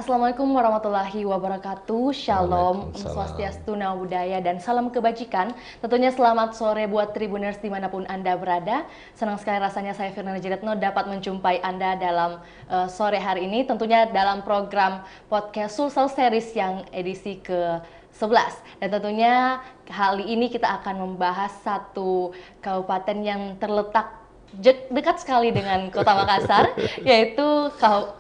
Assalamualaikum warahmatullahi wabarakatuh. Shalom, Om Waalaikumsalam. Swastiastu, Namo Buddhaya, dan salam kebajikan. Tentunya selamat sore buat Tribuners dimanapun Anda berada. Senang sekali rasanya saya Firnana Jiretno dapat menjumpai Anda dalam sore hari ini. Tentunya dalam program podcast Sulsel Series yang edisi ke-11. Dan tentunya kali ini kita akan membahas satu kabupaten yang terletak dekat sekali dengan Kota Makassar, yaitu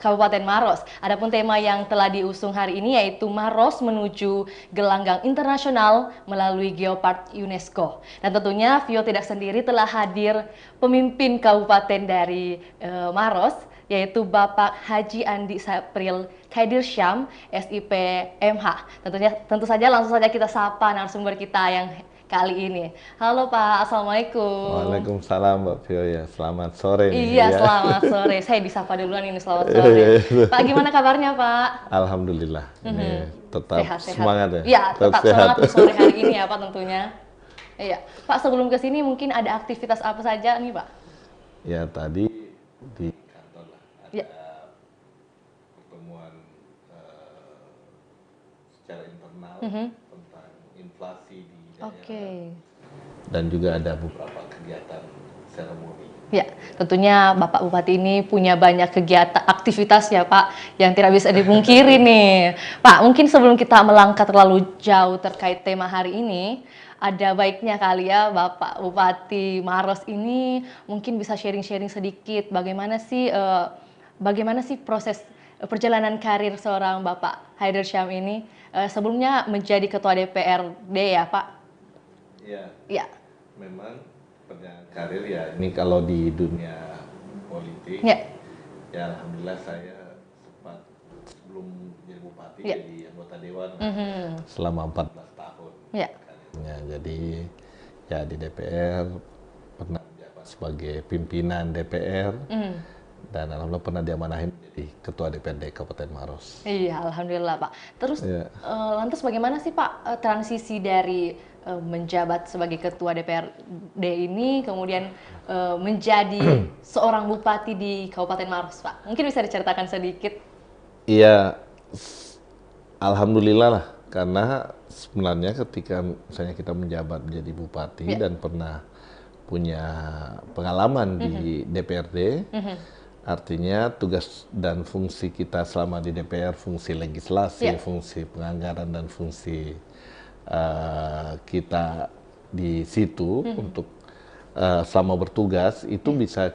Kabupaten Maros. Adapun tema yang telah diusung hari ini yaitu Maros menuju Gelanggang Internasional melalui Geopark UNESCO. Dan tentunya Vio tidak sendiri, telah hadir pemimpin kabupaten dari Maros, yaitu Bapak Haji Andi Sapril Khaidirsyam, SIP MH. Tentu saja langsung saja kita sapa narasumber kita yang kali ini. Halo Pak, Assalamualaikum. Waalaikumsalam Mbak Vio ya, selamat sore nih. Iya, selamat sore. Saya disapa duluan ini, selamat sore. Pak, gimana kabarnya Pak? Alhamdulillah, ini tetap Sehat-sehat. semangat ya? Iya, tetap semangat di sore hari ini ya Pak tentunya. Iya, Pak, sebelum ke sini mungkin ada aktivitas apa saja nih Pak? Ya tadi di kantor lah ada Ya. pertemuan secara internal tentang inflasi di daerah. Oke. Dan juga ada beberapa kegiatan seremoni. Ya, tentunya Bapak Bupati ini punya banyak kegiatan aktivitas ya Pak, yang tidak bisa dipungkiri nih. Pak, mungkin sebelum kita melangkah terlalu jauh terkait tema hari ini, ada baiknya kali ya Bapak Bupati Maros ini mungkin bisa sharing-sharing sedikit bagaimana sih proses perjalanan karir seorang Bapak Khaidirsyam ini sebelumnya menjadi Ketua DPRD ya Pak? Iya. Ya. Memang perjalanan karir ya ini kalau di dunia politik Ya. ya alhamdulillah saya sempat sebelum jadi bupati Ya. jadi anggota dewan selama 14 tahun. Ya. Ya, jadi ya di DPR pernah menjabat sebagai pimpinan DPR dan alhamdulillah pernah diamanahin jadi ketua DPRD Kabupaten Maros. Iya, alhamdulillah Pak. Terus Ya. lantas bagaimana sih Pak transisi dari menjabat sebagai ketua DPRD ini kemudian menjadi seorang bupati di Kabupaten Maros Pak? Mungkin bisa diceritakan sedikit? Iya, alhamdulillah lah karena sebenarnya ketika misalnya kita menjabat menjadi bupati dan pernah punya pengalaman di DPRD, artinya tugas dan fungsi kita selama di DPR, fungsi legislasi, fungsi penganggaran dan fungsi kita di situ untuk selama bertugas itu bisa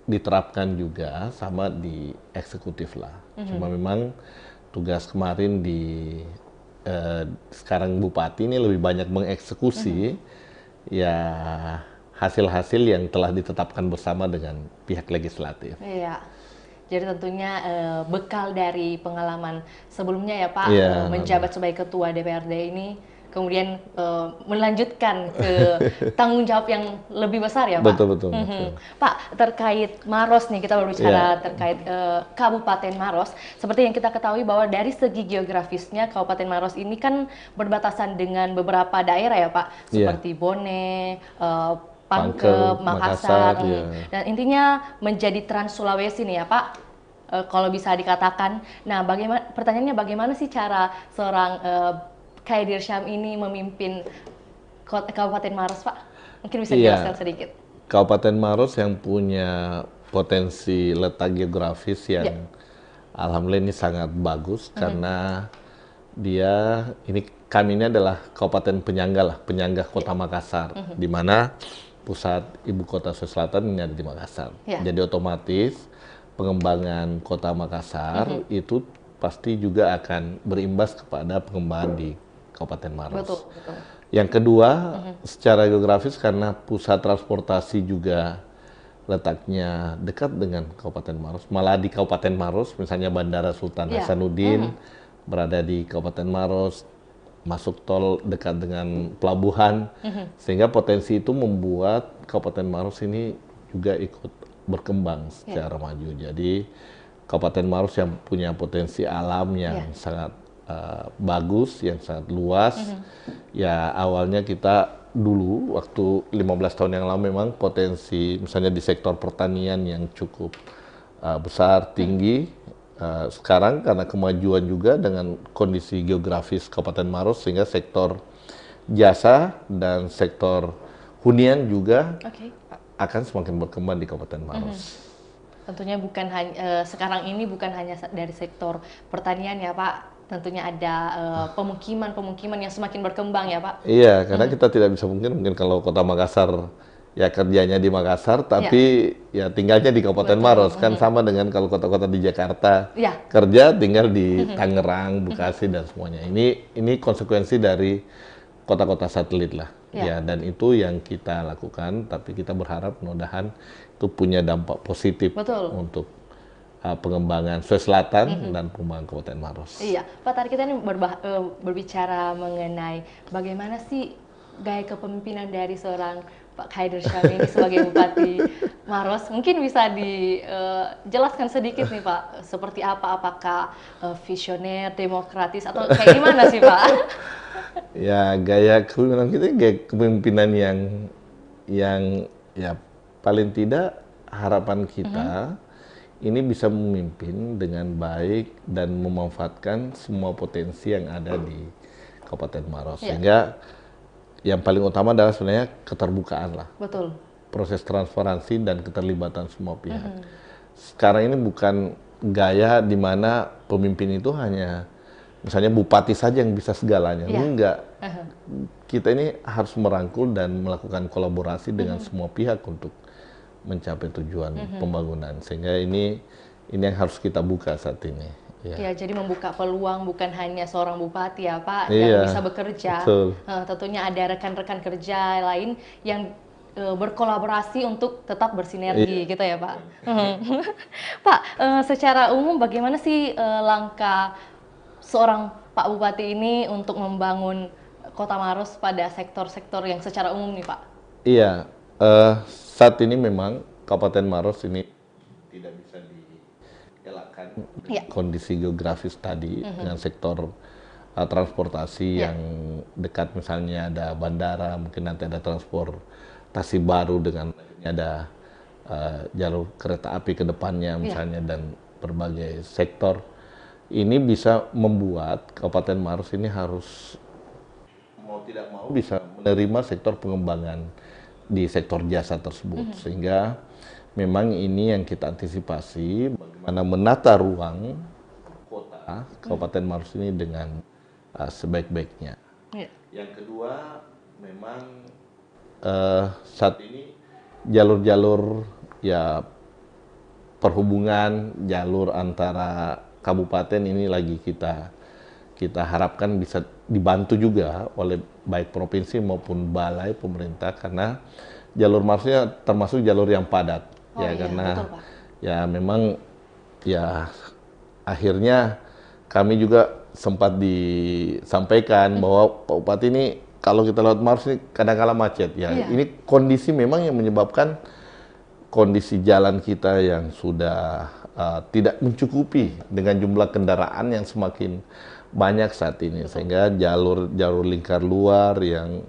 diterapkan juga sama di eksekutif lah. Cuma memang tugas kemarin di sekarang bupati ini lebih banyak mengeksekusi ya hasil-hasil yang telah ditetapkan bersama dengan pihak legislatif. Iya. Jadi tentunya bekal dari pengalaman sebelumnya ya Pak menjabat sebagai ketua DPRD ini kemudian melanjutkan ke tanggung jawab yang lebih besar ya Pak? Betul. Pak, terkait Maros nih, kita berbicara terkait Kabupaten Maros. Seperti yang kita ketahui bahwa dari segi geografisnya Kabupaten Maros ini kan berbatasan dengan beberapa daerah ya Pak, seperti Bone, Pangkep, Makassar, dan intinya menjadi Trans Sulawesi nih ya Pak, kalau bisa dikatakan. Nah, pertanyaannya bagaimana sih cara seorang Khaidirsyam ini memimpin Kabupaten Maros Pak? Mungkin bisa dijelaskan sedikit. Kabupaten Maros yang punya potensi letak geografis yang alhamdulillah ini sangat bagus karena kami ini adalah kabupaten penyangga Kota Makassar, di mana pusat ibu kota Sulawesi Selatan ini ada di Makassar. Jadi otomatis pengembangan Kota Makassar itu pasti juga akan berimbas kepada pengembangan di Kabupaten Maros. Betul. Yang kedua, secara geografis karena pusat transportasi juga letaknya dekat dengan Kabupaten Maros. Malah di Kabupaten Maros, misalnya Bandara Sultan Hasanuddin berada di Kabupaten Maros, masuk tol dekat dengan pelabuhan, sehingga potensi itu membuat Kabupaten Maros ini juga ikut berkembang secara maju. Jadi Kabupaten Maros yang punya potensi alam yang sangat bagus, yang sangat luas. Ya awalnya kita dulu waktu 15 tahun yang lalu memang potensi misalnya di sektor pertanian yang cukup besar, tinggi, sekarang karena kemajuan juga dengan kondisi geografis Kabupaten Maros, sehingga sektor jasa dan sektor hunian juga akan semakin berkembang di Kabupaten Maros. Tentunya bukan hanya sekarang ini bukan hanya dari sektor pertanian ya Pak, tentunya ada pemukiman yang semakin berkembang ya Pak. Iya, karena kita tidak bisa mungkin kalau Kota Makassar ya kerjanya di Makassar, tapi ya tinggalnya di Kabupaten Maros, kan sama dengan kalau kota-kota di Jakarta kerja tinggal di Tangerang, Bekasi dan semuanya. Ini konsekuensi dari kota-kota satelit lah, ya, dan itu yang kita lakukan. Tapi kita berharap mudah-mudahan itu punya dampak positif untuk pengembangan Sulawesi Selatan dan pengembangan Kabupaten Maros. Iya, Pak, tadi kita ini berbicara mengenai bagaimana sih gaya kepemimpinan dari seorang Pak Haider Syamie ini sebagai Bupati Maros. Mungkin bisa dijelaskan sedikit nih Pak, seperti apa? Apakah visioner, demokratis, atau kayak gimana sih Pak? Ya, gaya kepemimpinan kita gaya kepemimpinan yang ya paling tidak harapan kita ini bisa memimpin dengan baik dan memanfaatkan semua potensi yang ada di Kabupaten Maros. Sehingga yang paling utama adalah sebenarnya keterbukaan lah. Betul. Proses transparansi dan keterlibatan semua pihak. Sekarang ini bukan gaya di mana pemimpin itu hanya misalnya bupati saja yang bisa segalanya. Enggak. Kita ini harus merangkul dan melakukan kolaborasi dengan semua pihak untuk mencapai tujuan pembangunan. Sehingga ini yang harus kita buka saat ini. Ya, jadi membuka peluang bukan hanya seorang bupati ya Pak yang bisa bekerja. Tentunya ada rekan-rekan kerja lain yang berkolaborasi untuk tetap bersinergi gitu ya Pak. Pak, secara umum bagaimana sih langkah seorang Pak Bupati ini untuk membangun Kota Maros pada sektor-sektor yang secara umum nih Pak? Iya, saat ini memang Kabupaten Maros ini tidak bisa dielakkan kondisi geografis tadi dengan sektor transportasi yang dekat, misalnya ada bandara, mungkin nanti ada transportasi baru dengan ada jalur kereta api ke depannya misalnya, dan berbagai sektor. Ini bisa membuat Kabupaten Maros ini harus mau tidak mau bisa menerima sektor pengembangan di sektor jasa tersebut. Sehingga memang ini yang kita antisipasi, bagaimana menata ruang kota Kabupaten Maros ini dengan sebaik-baiknya. Yang kedua, memang saat ini jalur-jalur ya perhubungan, jalur antara kabupaten ini lagi kita harapkan bisa dibantu juga oleh baik provinsi maupun balai pemerintah, karena jalur Marosnya termasuk jalur yang padat. Karena betul, ya memang ya akhirnya kami juga sempat disampaikan bahwa Pak Bupati ini kalau kita lewat Maros ini kadang-kala macet. Ini kondisi memang yang menyebabkan kondisi jalan kita yang sudah tidak mencukupi dengan jumlah kendaraan yang semakin banyak saat ini. Sehingga jalur lingkar luar yang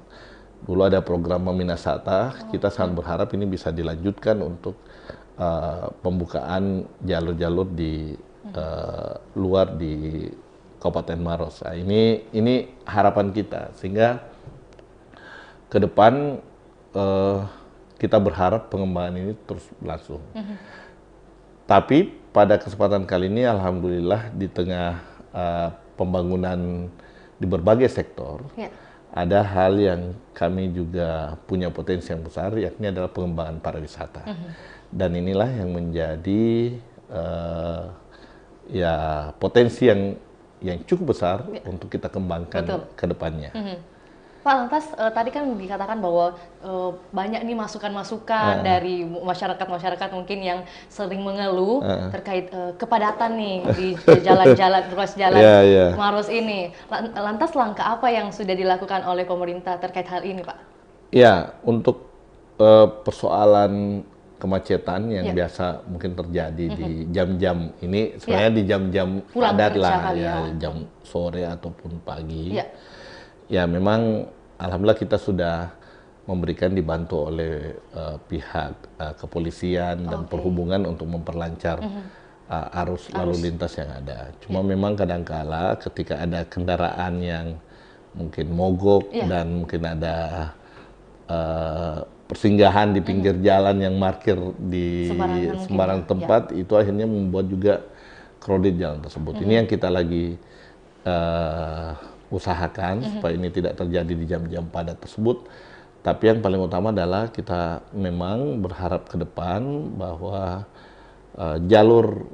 dulu ada program Minasata, kita sangat berharap ini bisa dilanjutkan untuk pembukaan jalur-jalur di luar di Kabupaten Maros. Nah, ini harapan kita, sehingga ke depan kita berharap pengembangan ini terus berlangsung. Tapi pada kesempatan kali ini, alhamdulillah di tengah pembangunan di berbagai sektor, ada hal yang kami juga punya potensi yang besar, yakni adalah pengembangan pariwisata. Dan inilah yang menjadi ya potensi yang cukup besar untuk kita kembangkan ke depannya. Pak, lantas tadi kan dikatakan bahwa banyak nih masukan-masukan dari masyarakat mungkin yang sering mengeluh terkait kepadatan nih di jalan-jalan, ruas jalan Maros ini. Lantas langkah apa yang sudah dilakukan oleh pemerintah terkait hal ini, Pak? Ya, untuk persoalan kemacetan yang biasa mungkin terjadi di jam-jam ini, sebenarnya di jam-jam padat lah, jam sore ataupun pagi. Ya memang alhamdulillah kita sudah memberikan, dibantu oleh pihak kepolisian dan perhubungan untuk memperlancar arus lalu lintas yang ada. Cuma memang kadangkala ketika ada kendaraan yang mungkin mogok dan mungkin ada persinggahan di pinggir jalan yang parkir di sembarang tempat, itu akhirnya membuat juga crowded jalan tersebut. Ini yang kita lagi usahakan supaya ini tidak terjadi di jam-jam padat tersebut. Tapi yang paling utama adalah kita memang berharap ke depan bahwa jalur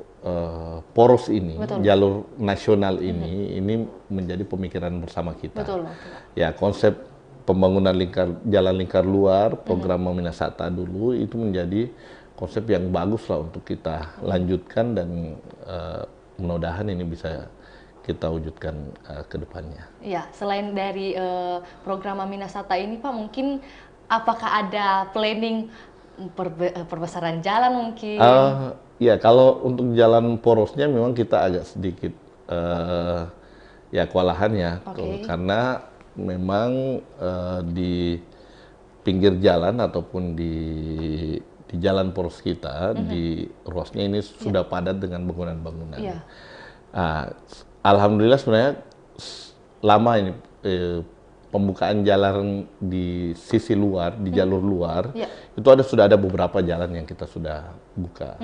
poros ini, jalur nasional ini menjadi pemikiran bersama kita. Ya, konsep pembangunan jalan lingkar luar, program Maminasata dulu itu menjadi konsep yang bagus lah untuk kita lanjutkan dan mudah-mudahan ini bisa kita wujudkan ke depannya. Ya, selain dari program Maminasata ini Pak, mungkin apakah ada planning perbesaran jalan mungkin? Ya, kalau untuk jalan porosnya memang kita agak sedikit ya kewalahan ya, karena memang di pinggir jalan ataupun di jalan poros kita, di ruasnya ini sudah padat dengan bangunan-bangunan. Alhamdulillah sebenarnya lama ini pembukaan jalan di sisi luar, di jalur luar, itu sudah ada beberapa jalan yang kita sudah buka.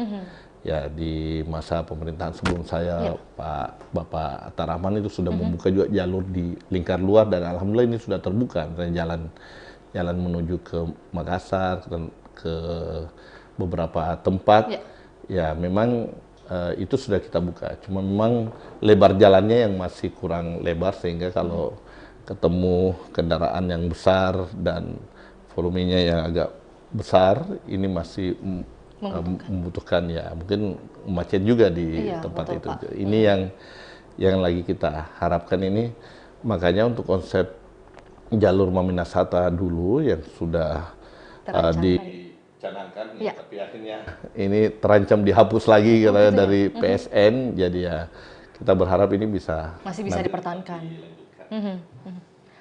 Ya, di masa pemerintahan sebelum saya, Bapak Atta Rahman itu sudah membuka juga jalur di lingkar luar, dan alhamdulillah ini sudah terbuka. Misalnya jalan menuju ke Makassar dan ke beberapa tempat, ya memang itu sudah kita buka. Cuma memang lebar jalannya yang masih kurang lebar, sehingga kalau ketemu kendaraan yang besar dan volumenya yang agak besar, ini masih membutuhkan ya mungkin macet juga di tempat itu. Pak. Ini yang lagi kita harapkan ini. Makanya untuk konsep jalur Maminasata dulu yang sudah dicanangkan, tapi akhirnya ini terancam dihapus lagi katanya dari PSN. Jadi ya kita berharap ini masih bisa dipertahankan.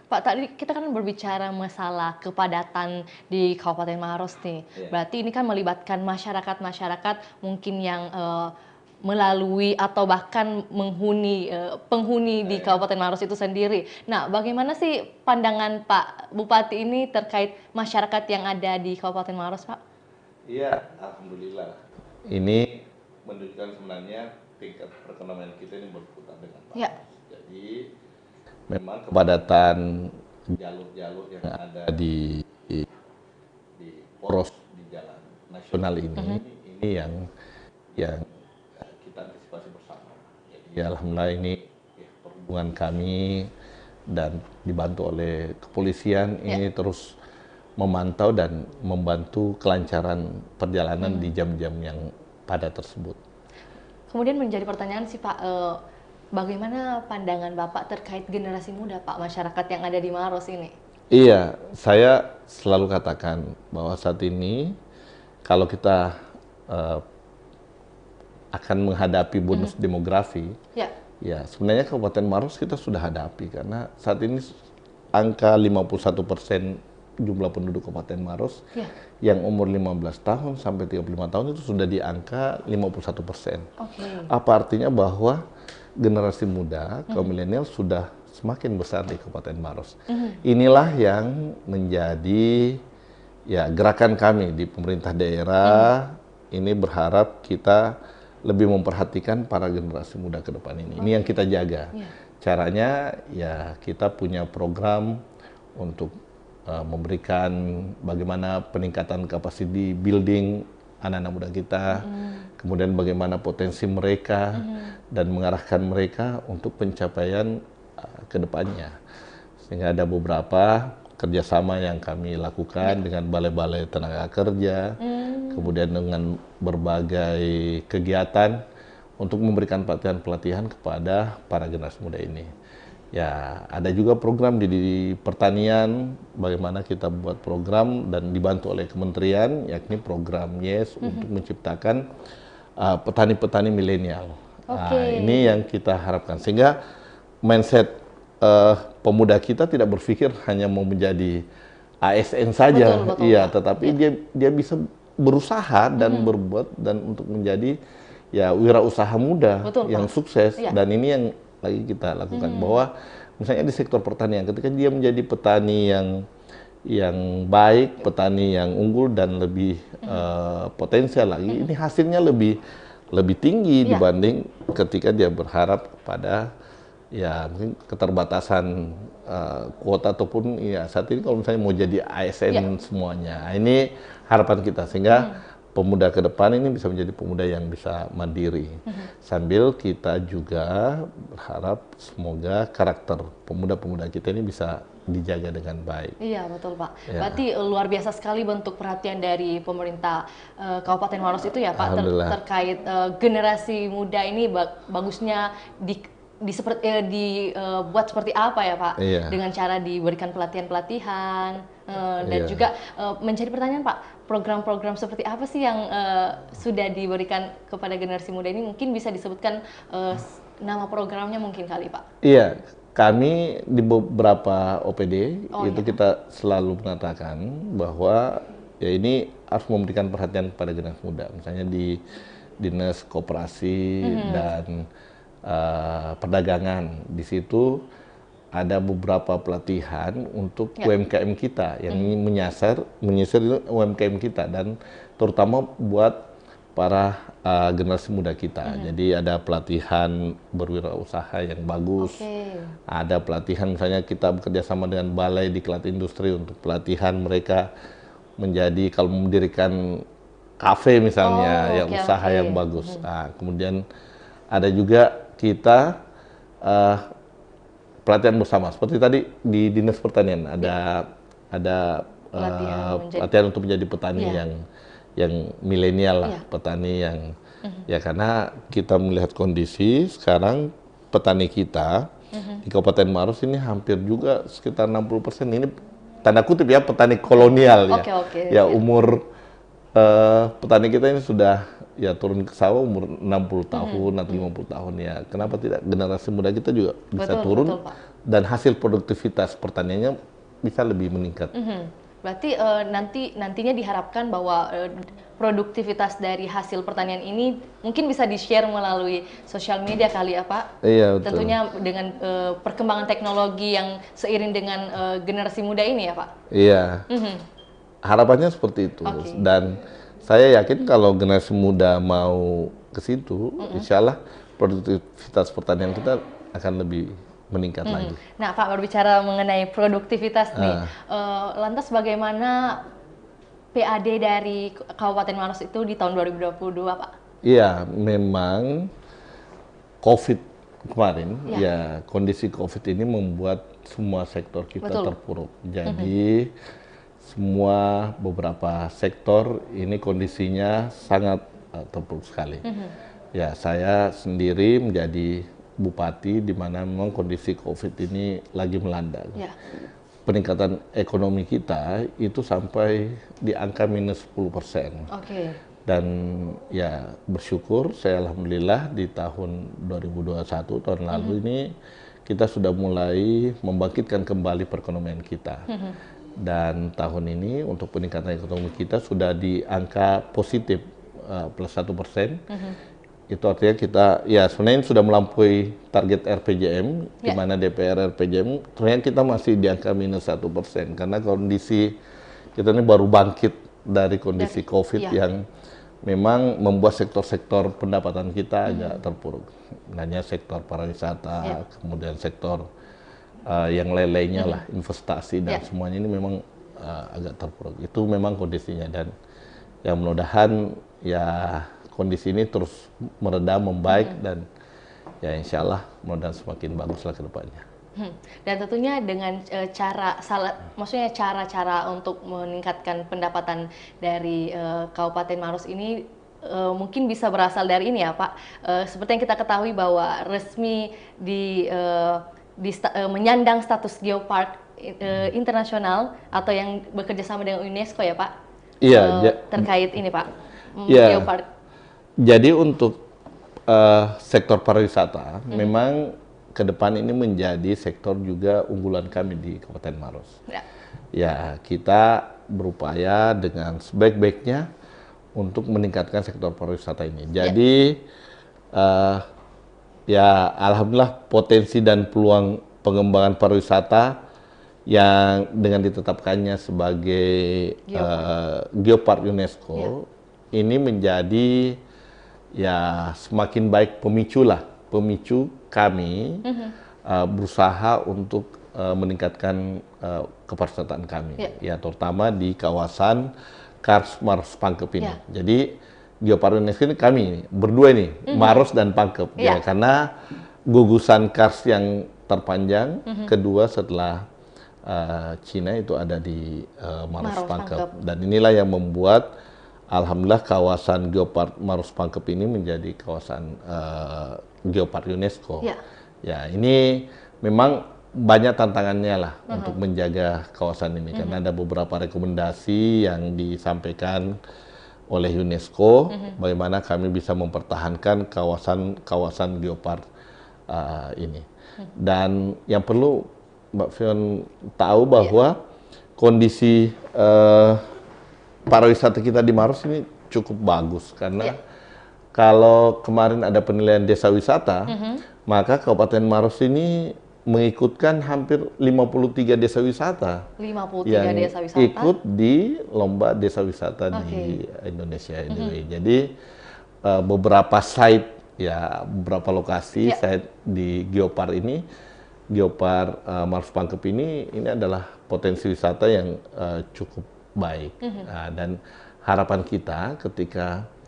Pak, tadi kita kan berbicara masalah kepadatan di Kabupaten Maros nih. Berarti ini kan melibatkan masyarakat mungkin yang melalui atau bahkan penghuni di Kabupaten Maros itu sendiri. Nah, bagaimana sih pandangan Pak Bupati ini terkait masyarakat yang ada di Kabupaten Maros, Pak? Iya, alhamdulillah. Ini menunjukkan sebenarnya tingkat perekonomian kita ini berputar dengan bagus. Jadi memang kepadatan jalur-jalur yang ada di poros di jalan nasional ini yang kita antisipasi bersama. Jadi alhamdulillah ini perhubungan kami dan dibantu oleh kepolisian ini terus memantau dan membantu kelancaran perjalanan di jam-jam yang padat tersebut. Kemudian menjadi pertanyaan sih Pak, bagaimana pandangan Bapak terkait generasi muda, Pak, masyarakat yang ada di Maros ini? Iya, saya selalu katakan bahwa saat ini kalau kita akan menghadapi bonus demografi, ya sebenarnya Kabupaten Maros kita sudah hadapi, karena saat ini angka 51% jumlah penduduk Kabupaten Maros yang umur 15 tahun sampai 35 tahun itu sudah di angka 51%. Apa artinya? Bahwa generasi muda, kaum milenial sudah semakin besar di Kabupaten Maros. Inilah yang menjadi ya gerakan kami di pemerintah daerah. Ini berharap kita lebih memperhatikan para generasi muda ke depan ini. Ini yang kita jaga. Caranya ya kita punya program untuk memberikan bagaimana peningkatan kapasiti building anak-anak muda kita, kemudian bagaimana potensi mereka, dan mengarahkan mereka untuk pencapaian ke depannya. Sehingga ada beberapa kerjasama yang kami lakukan dengan balai-balai tenaga kerja, kemudian dengan berbagai kegiatan untuk memberikan pelatihan-pelatihan kepada para generasi muda ini. Ya, ada juga program di pertanian, bagaimana kita buat program dan dibantu oleh kementerian, yakni program YES untuk menciptakan petani-petani milenial. Nah, ini yang kita harapkan, sehingga mindset pemuda kita tidak berpikir hanya mau menjadi ASN saja, iya, tetapi dia bisa berusaha dan berbuat dan untuk menjadi ya wirausaha muda Betul, yang Pak. sukses. Iya. Dan ini yang lagi kita lakukan, bahwa misalnya di sektor pertanian, ketika dia menjadi petani yang baik, petani yang unggul dan lebih potensial lagi, ini hasilnya lebih tinggi Iya. dibanding ketika dia berharap pada ya mungkin keterbatasan kuota, ataupun ya saat ini kalau misalnya mau jadi ASN semuanya. Nah, ini harapan kita, sehingga pemuda ke depan ini bisa menjadi pemuda yang bisa mandiri. Sambil kita juga berharap semoga karakter pemuda-pemuda kita ini bisa dijaga dengan baik. Iya, betul, Pak. Ya. Berarti luar biasa sekali bentuk perhatian dari pemerintah Kabupaten Maros itu ya, Pak, Alhamdulillah. terkait generasi muda ini bagusnya dibuat seperti apa ya, Pak? Iya. Dengan cara diberikan pelatihan-pelatihan dan Iya. juga menjadi pertanyaan, Pak, program-program seperti apa sih yang sudah diberikan kepada generasi muda ini? Mungkin bisa disebutkan nama programnya mungkin kali, Pak? Iya, kami di beberapa OPD itu iya. kita selalu mengatakan bahwa ya ini harus memberikan perhatian kepada generasi muda. Misalnya di Dinas Koperasi dan Perdagangan, di situ ada beberapa pelatihan untuk UMKM kita yang menyasar UMKM kita, dan terutama buat para generasi muda kita. Jadi ada pelatihan berwirausaha yang bagus. Ada pelatihan, misalnya kita bekerja sama dengan Balai Diklat Industri untuk pelatihan mereka menjadi, kalau mendirikan kafe misalnya, usaha yang bagus. Nah, kemudian ada juga kita pelatihan bersama, seperti tadi di Dinas Pertanian ada pelatihan untuk menjadi petani yang milenial lah, petani yang ya, karena kita melihat kondisi sekarang petani kita di Kabupaten Maros ini hampir juga sekitar 60% ini tanda kutip ya petani kolonial ya. Umur petani kita ini sudah ya turun ke sawah umur 60 tahun atau 50 tahun ya. Kenapa tidak generasi muda kita juga bisa turun, betul, Pak. Dan hasil produktivitas pertaniannya bisa lebih meningkat. Berarti nantinya diharapkan bahwa produktivitas dari hasil pertanian ini mungkin bisa di-share melalui sosial media kali ya, Pak? Iya, betul. Tentunya dengan perkembangan teknologi yang seiring dengan generasi muda ini ya, Pak? Iya. Harapannya seperti itu. Dan saya yakin kalau generasi muda mau ke situ, insya Allah produktivitas pertanian kita akan lebih meningkat lagi. Nah, Pak, berbicara mengenai produktivitas nih, lantas bagaimana PAD dari Kabupaten Maros itu di tahun 2022, Pak? Iya, memang COVID kemarin, ya kondisi COVID ini membuat semua sektor kita terpuruk. Jadi semua beberapa sektor ini kondisinya sangat terpuruk sekali. Ya, saya sendiri menjadi bupati di mana memang kondisi COVID ini lagi melanda. Peningkatan ekonomi kita itu sampai di angka minus 10%. Dan ya bersyukur saya alhamdulillah di tahun 2021 tahun lalu ini kita sudah mulai membangkitkan kembali perekonomian kita. Dan tahun ini untuk peningkatan ekonomi kita sudah di angka positif plus 1%. Itu artinya kita ya sebenarnya sudah melampaui target RPJM, di mana DPR RPJM ternyata kita masih di angka minus 1%, karena kondisi kita ini baru bangkit dari kondisi COVID yang memang membuat sektor-sektor pendapatan kita agak terpuruk. Hanya sektor pariwisata, kemudian sektor yang lain-lainnya lah, investasi dan semuanya ini memang agak terpuruk. Itu memang kondisinya, dan ya mudah-mudahan ya kondisi ini terus mereda, membaik, dan ya insya Allah mudah-mudahan semakin baguslah ke depannya. Dan tentunya dengan maksudnya cara-cara untuk meningkatkan pendapatan dari Kabupaten Maros ini mungkin bisa berasal dari ini ya, Pak. Seperti yang kita ketahui bahwa resmi menyandang status geopark internasional atau yang bekerja sama dengan UNESCO ya, Pak. Iya. Terkait ini, Pak. Geopark. Jadi untuk sektor pariwisata memang ke depan ini menjadi sektor juga unggulan kami di Kabupaten Maros. Ya, kita berupaya dengan sebaik-baiknya untuk meningkatkan sektor pariwisata ini. Jadi ya alhamdulillah potensi dan peluang pengembangan pariwisata yang dengan ditetapkannya sebagai Geopark UNESCO ini menjadi ya semakin baik pemicu kami berusaha untuk meningkatkan kepariwisataan kami, ya terutama di kawasan Kars Maros Pangkep ini. Jadi Geopark UNESCO ini kami berdua nih, Maros dan Pangkep, ya karena gugusan Kars yang terpanjang kedua setelah Cina itu ada di Maros Pangkep. Dan inilah yang membuat alhamdulillah kawasan Geopark Maros Pangkep ini menjadi kawasan Geopark UNESCO. Ya, ini memang banyak tantangannya lah untuk menjaga kawasan ini karena ada beberapa rekomendasi yang disampaikan oleh UNESCO bagaimana kami bisa mempertahankan kawasan Geopark ini. Dan yang perlu Mbak Fion tahu bahwa kondisi pariwisata kita di Maros ini cukup bagus karena kalau kemarin ada penilaian desa wisata, maka Kabupaten Maros ini mengikutkan hampir 53 desa wisata 53 yang desa wisata ikut di lomba desa wisata di Indonesia ini. Jadi beberapa site ya, beberapa lokasi site di Geopark ini, Geopark Maros Pangkep ini adalah potensi wisata yang cukup baik. Dan harapan kita ketika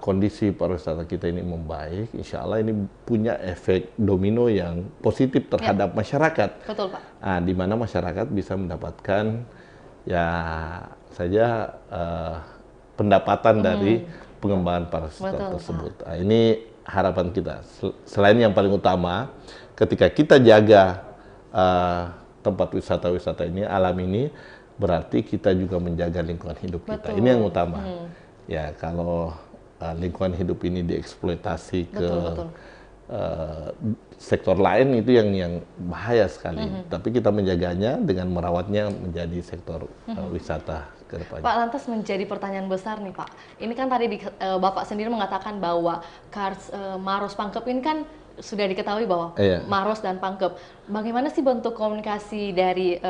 kondisi pariwisata kita ini membaik, insya Allah ini punya efek domino yang positif terhadap masyarakat. Betul, Pak. Di mana masyarakat bisa mendapatkan ya saja pendapatan dari pengembangan pariwisata tersebut. Ini harapan kita. Selain yang paling utama, ketika kita jaga tempat wisata-wisata ini, alam ini, berarti kita juga menjaga lingkungan hidup kita. Ini yang utama. Ya, kalau lingkungan hidup ini dieksploitasi ke sektor lain itu yang bahaya sekali. Tapi kita menjaganya dengan merawatnya menjadi sektor wisata ke depannya. Pak, lantas menjadi pertanyaan besar nih Pak. Ini kan tadi Bapak sendiri mengatakan bahwa Kars Maros Pangkep ini kan sudah diketahui bahwa Maros dan Pangkep. Bagaimana sih bentuk komunikasi dari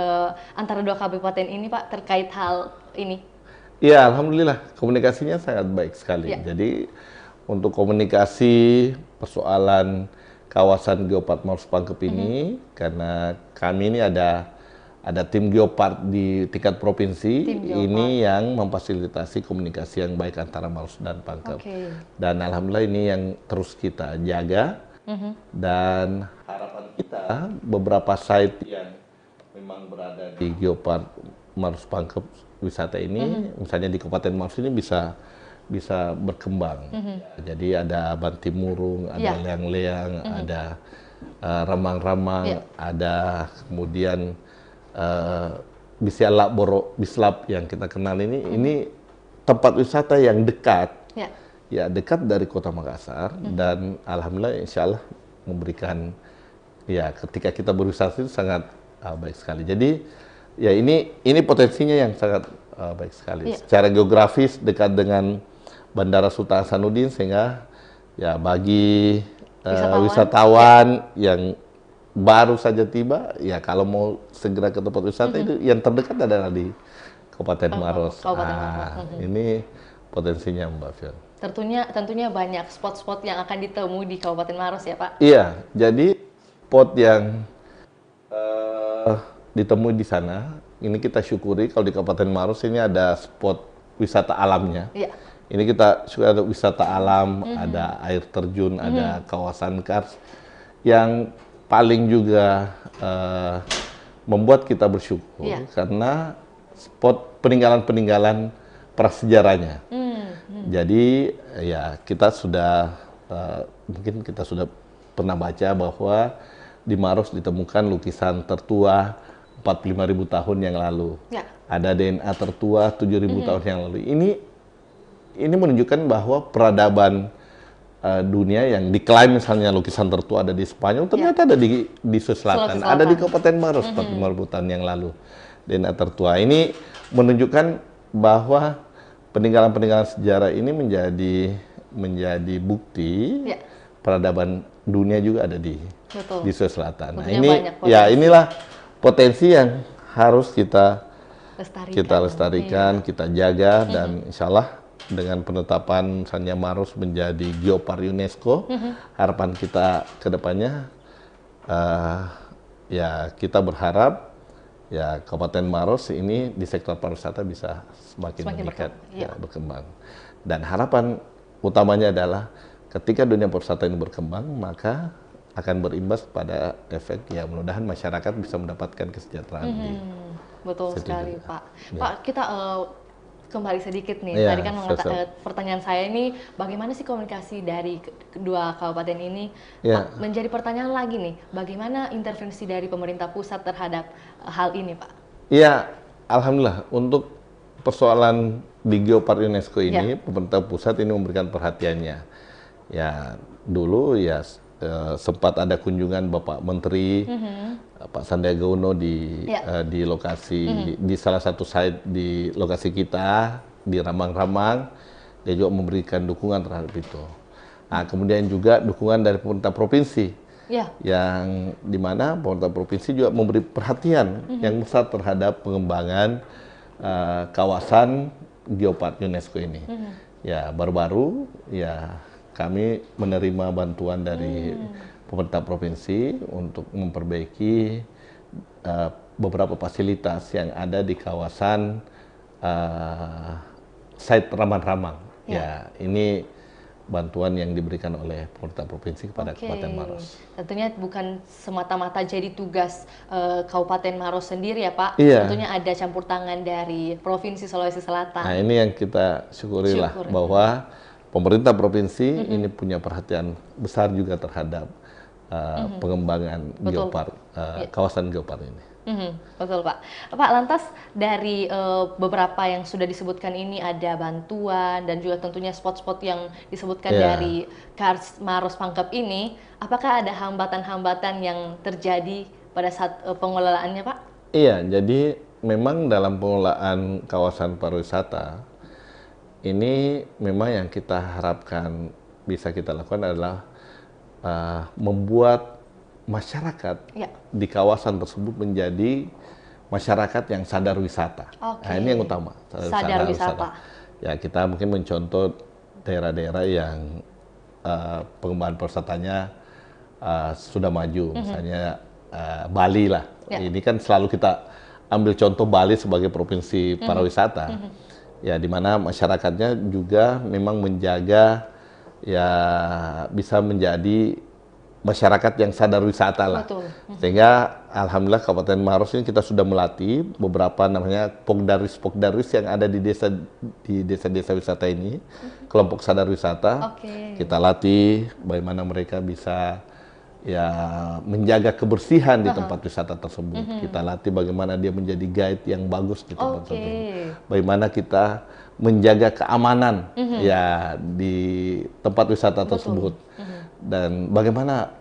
antara dua kabupaten ini Pak terkait hal ini? Ya, alhamdulillah komunikasinya sangat baik sekali. Jadi untuk komunikasi persoalan kawasan Geopark Maros Pangkep ini, karena kami ini ada tim Geopark di tingkat provinsi, ini yang memfasilitasi komunikasi yang baik antara Maros dan Pangkep. Dan alhamdulillah ini yang terus kita jaga. Dan harapan kita beberapa site yang memang berada di Geopark Maros Pangkep wisata ini, misalnya di Kabupaten Maros ini bisa berkembang. Jadi ada Bantimurung, ada Leang-Leang, ada Ramang-Ramang, ada kemudian Bisialak Boro Bislap yang kita kenal ini tempat wisata yang dekat, ya dekat dari Kota Makassar dan alhamdulillah insya Allah memberikan ya ketika kita berwisata itu sangat baik sekali. Jadi ya ini potensinya yang sangat baik sekali. Secara geografis dekat dengan Bandara Sultan Hasanuddin sehingga ya bagi wisatawan yang baru saja tiba, ya kalau mau segera ke tempat wisata itu yang terdekat adalah di Kabupaten Maros. Ini potensinya Mbak Fion. Tentunya banyak spot-spot yang akan ditemui di Kabupaten Maros ya Pak? Iya, jadi spot yang ditemui di sana, ini kita syukuri kalau di Kabupaten Maros ini ada spot wisata alamnya. Ini kita sudah ada wisata alam, ada air terjun, ada kawasan Kars yang paling juga membuat kita bersyukur karena spot peninggalan-peninggalan prasejarahnya. Jadi ya kita sudah mungkin kita sudah pernah baca bahwa di Maros ditemukan lukisan tertua 45.000 tahun yang lalu. Ada DNA tertua 7.000 tahun yang lalu. Ini menunjukkan bahwa peradaban dunia yang diklaim misalnya lukisan tertua ada di Spanyol, ternyata ada di Sulawesi Selatan, ada di Kabupaten Maros 45.000 tahun yang lalu. DNA tertua ini menunjukkan bahwa peninggalan-peninggalan sejarah ini menjadi bukti Ya, peradaban dunia juga ada di betul. Sulawesi Selatan. Nah, Tentunya ini banyak ya potensi. inilah potensi yang harus kita Lestarikan. lestarikan, Iya. kita jaga, dan insya Allah dengan penetapan misalnya Maros menjadi Geopark UNESCO, harapan kita ke depannya ya kita berharap ya Kabupaten Maros ini di sektor pariwisata bisa semakin meningkat, berkembang. Iya. ya, berkembang. Dan harapan utamanya adalah ketika dunia pariwisata ini berkembang, maka akan berimbas pada efek ya mudah-mudahan masyarakat bisa mendapatkan kesejahteraan di Betul situ sekali, juga. Pak. Ya. Pak, kita kembali sedikit nih. Iya, Tadi kan siap-siap. pertanyaan saya ini, bagaimana sih komunikasi dari kedua kabupaten ini? Ya. Pak, menjadi pertanyaan lagi nih, bagaimana intervensi dari pemerintah pusat terhadap hal ini, Pak? Iya, alhamdulillah untuk persoalan di Geopark UNESCO ini, Ya. pemerintah pusat ini memberikan perhatiannya. Ya, dulu ya sempat ada kunjungan Bapak Menteri, Pak Sandiaga Uno di lokasi, di salah satu site di lokasi kita, di Ramang-Ramang, dia juga memberikan dukungan terhadap itu. Nah, kemudian juga dukungan dari pemerintah provinsi, Ya. yang dimana pemerintah provinsi juga memberi perhatian yang besar terhadap pengembangan kawasan Geopark UNESCO ini. Ya, baru-baru ya kami menerima bantuan dari pemerintah provinsi untuk memperbaiki beberapa fasilitas yang ada di kawasan site Ramang-Ramang. Ya, ini bantuan yang diberikan oleh pemerintah provinsi kepada Kabupaten Maros. Tentunya bukan semata-mata jadi tugas Kabupaten Maros sendiri ya, Pak. Iya. Tentunya ada campur tangan dari Provinsi Sulawesi Selatan. Nah, ini yang kita syukurilah bahwa pemerintah provinsi ini punya perhatian besar juga terhadap pengembangan Geopark, kawasan Geopark ini. Betul, Pak. Pak, lantas dari beberapa yang sudah disebutkan ini ada bantuan dan juga tentunya spot-spot yang disebutkan dari Kars Maros Pangkep ini, apakah ada hambatan-hambatan yang terjadi pada saat pengelolaannya, Pak? Iya, jadi memang dalam pengelolaan kawasan pariwisata ini memang yang kita harapkan bisa kita lakukan adalah membuat masyarakat di kawasan tersebut menjadi masyarakat yang sadar wisata. Nah, ini yang utama. Sadar wisata. Ya, kita mungkin mencontoh daerah-daerah yang pengembangan pariwisatanya sudah maju, misalnya Bali lah. Ini kan selalu kita ambil contoh Bali sebagai provinsi pariwisata. Ya, di mana masyarakatnya juga memang menjaga ya bisa menjadi masyarakat yang sadar wisata lah. Betul. Sehingga alhamdulillah Kabupaten Maros ini kita sudah melatih beberapa namanya pokdaris yang ada di desa-desa wisata ini, kelompok sadar wisata. Kita latih bagaimana mereka bisa ya menjaga kebersihan di tempat wisata tersebut. Kita latih bagaimana dia menjadi guide yang bagus di tempat tersebut. Bagaimana kita menjaga keamanan ya di tempat wisata tersebut. Dan bagaimana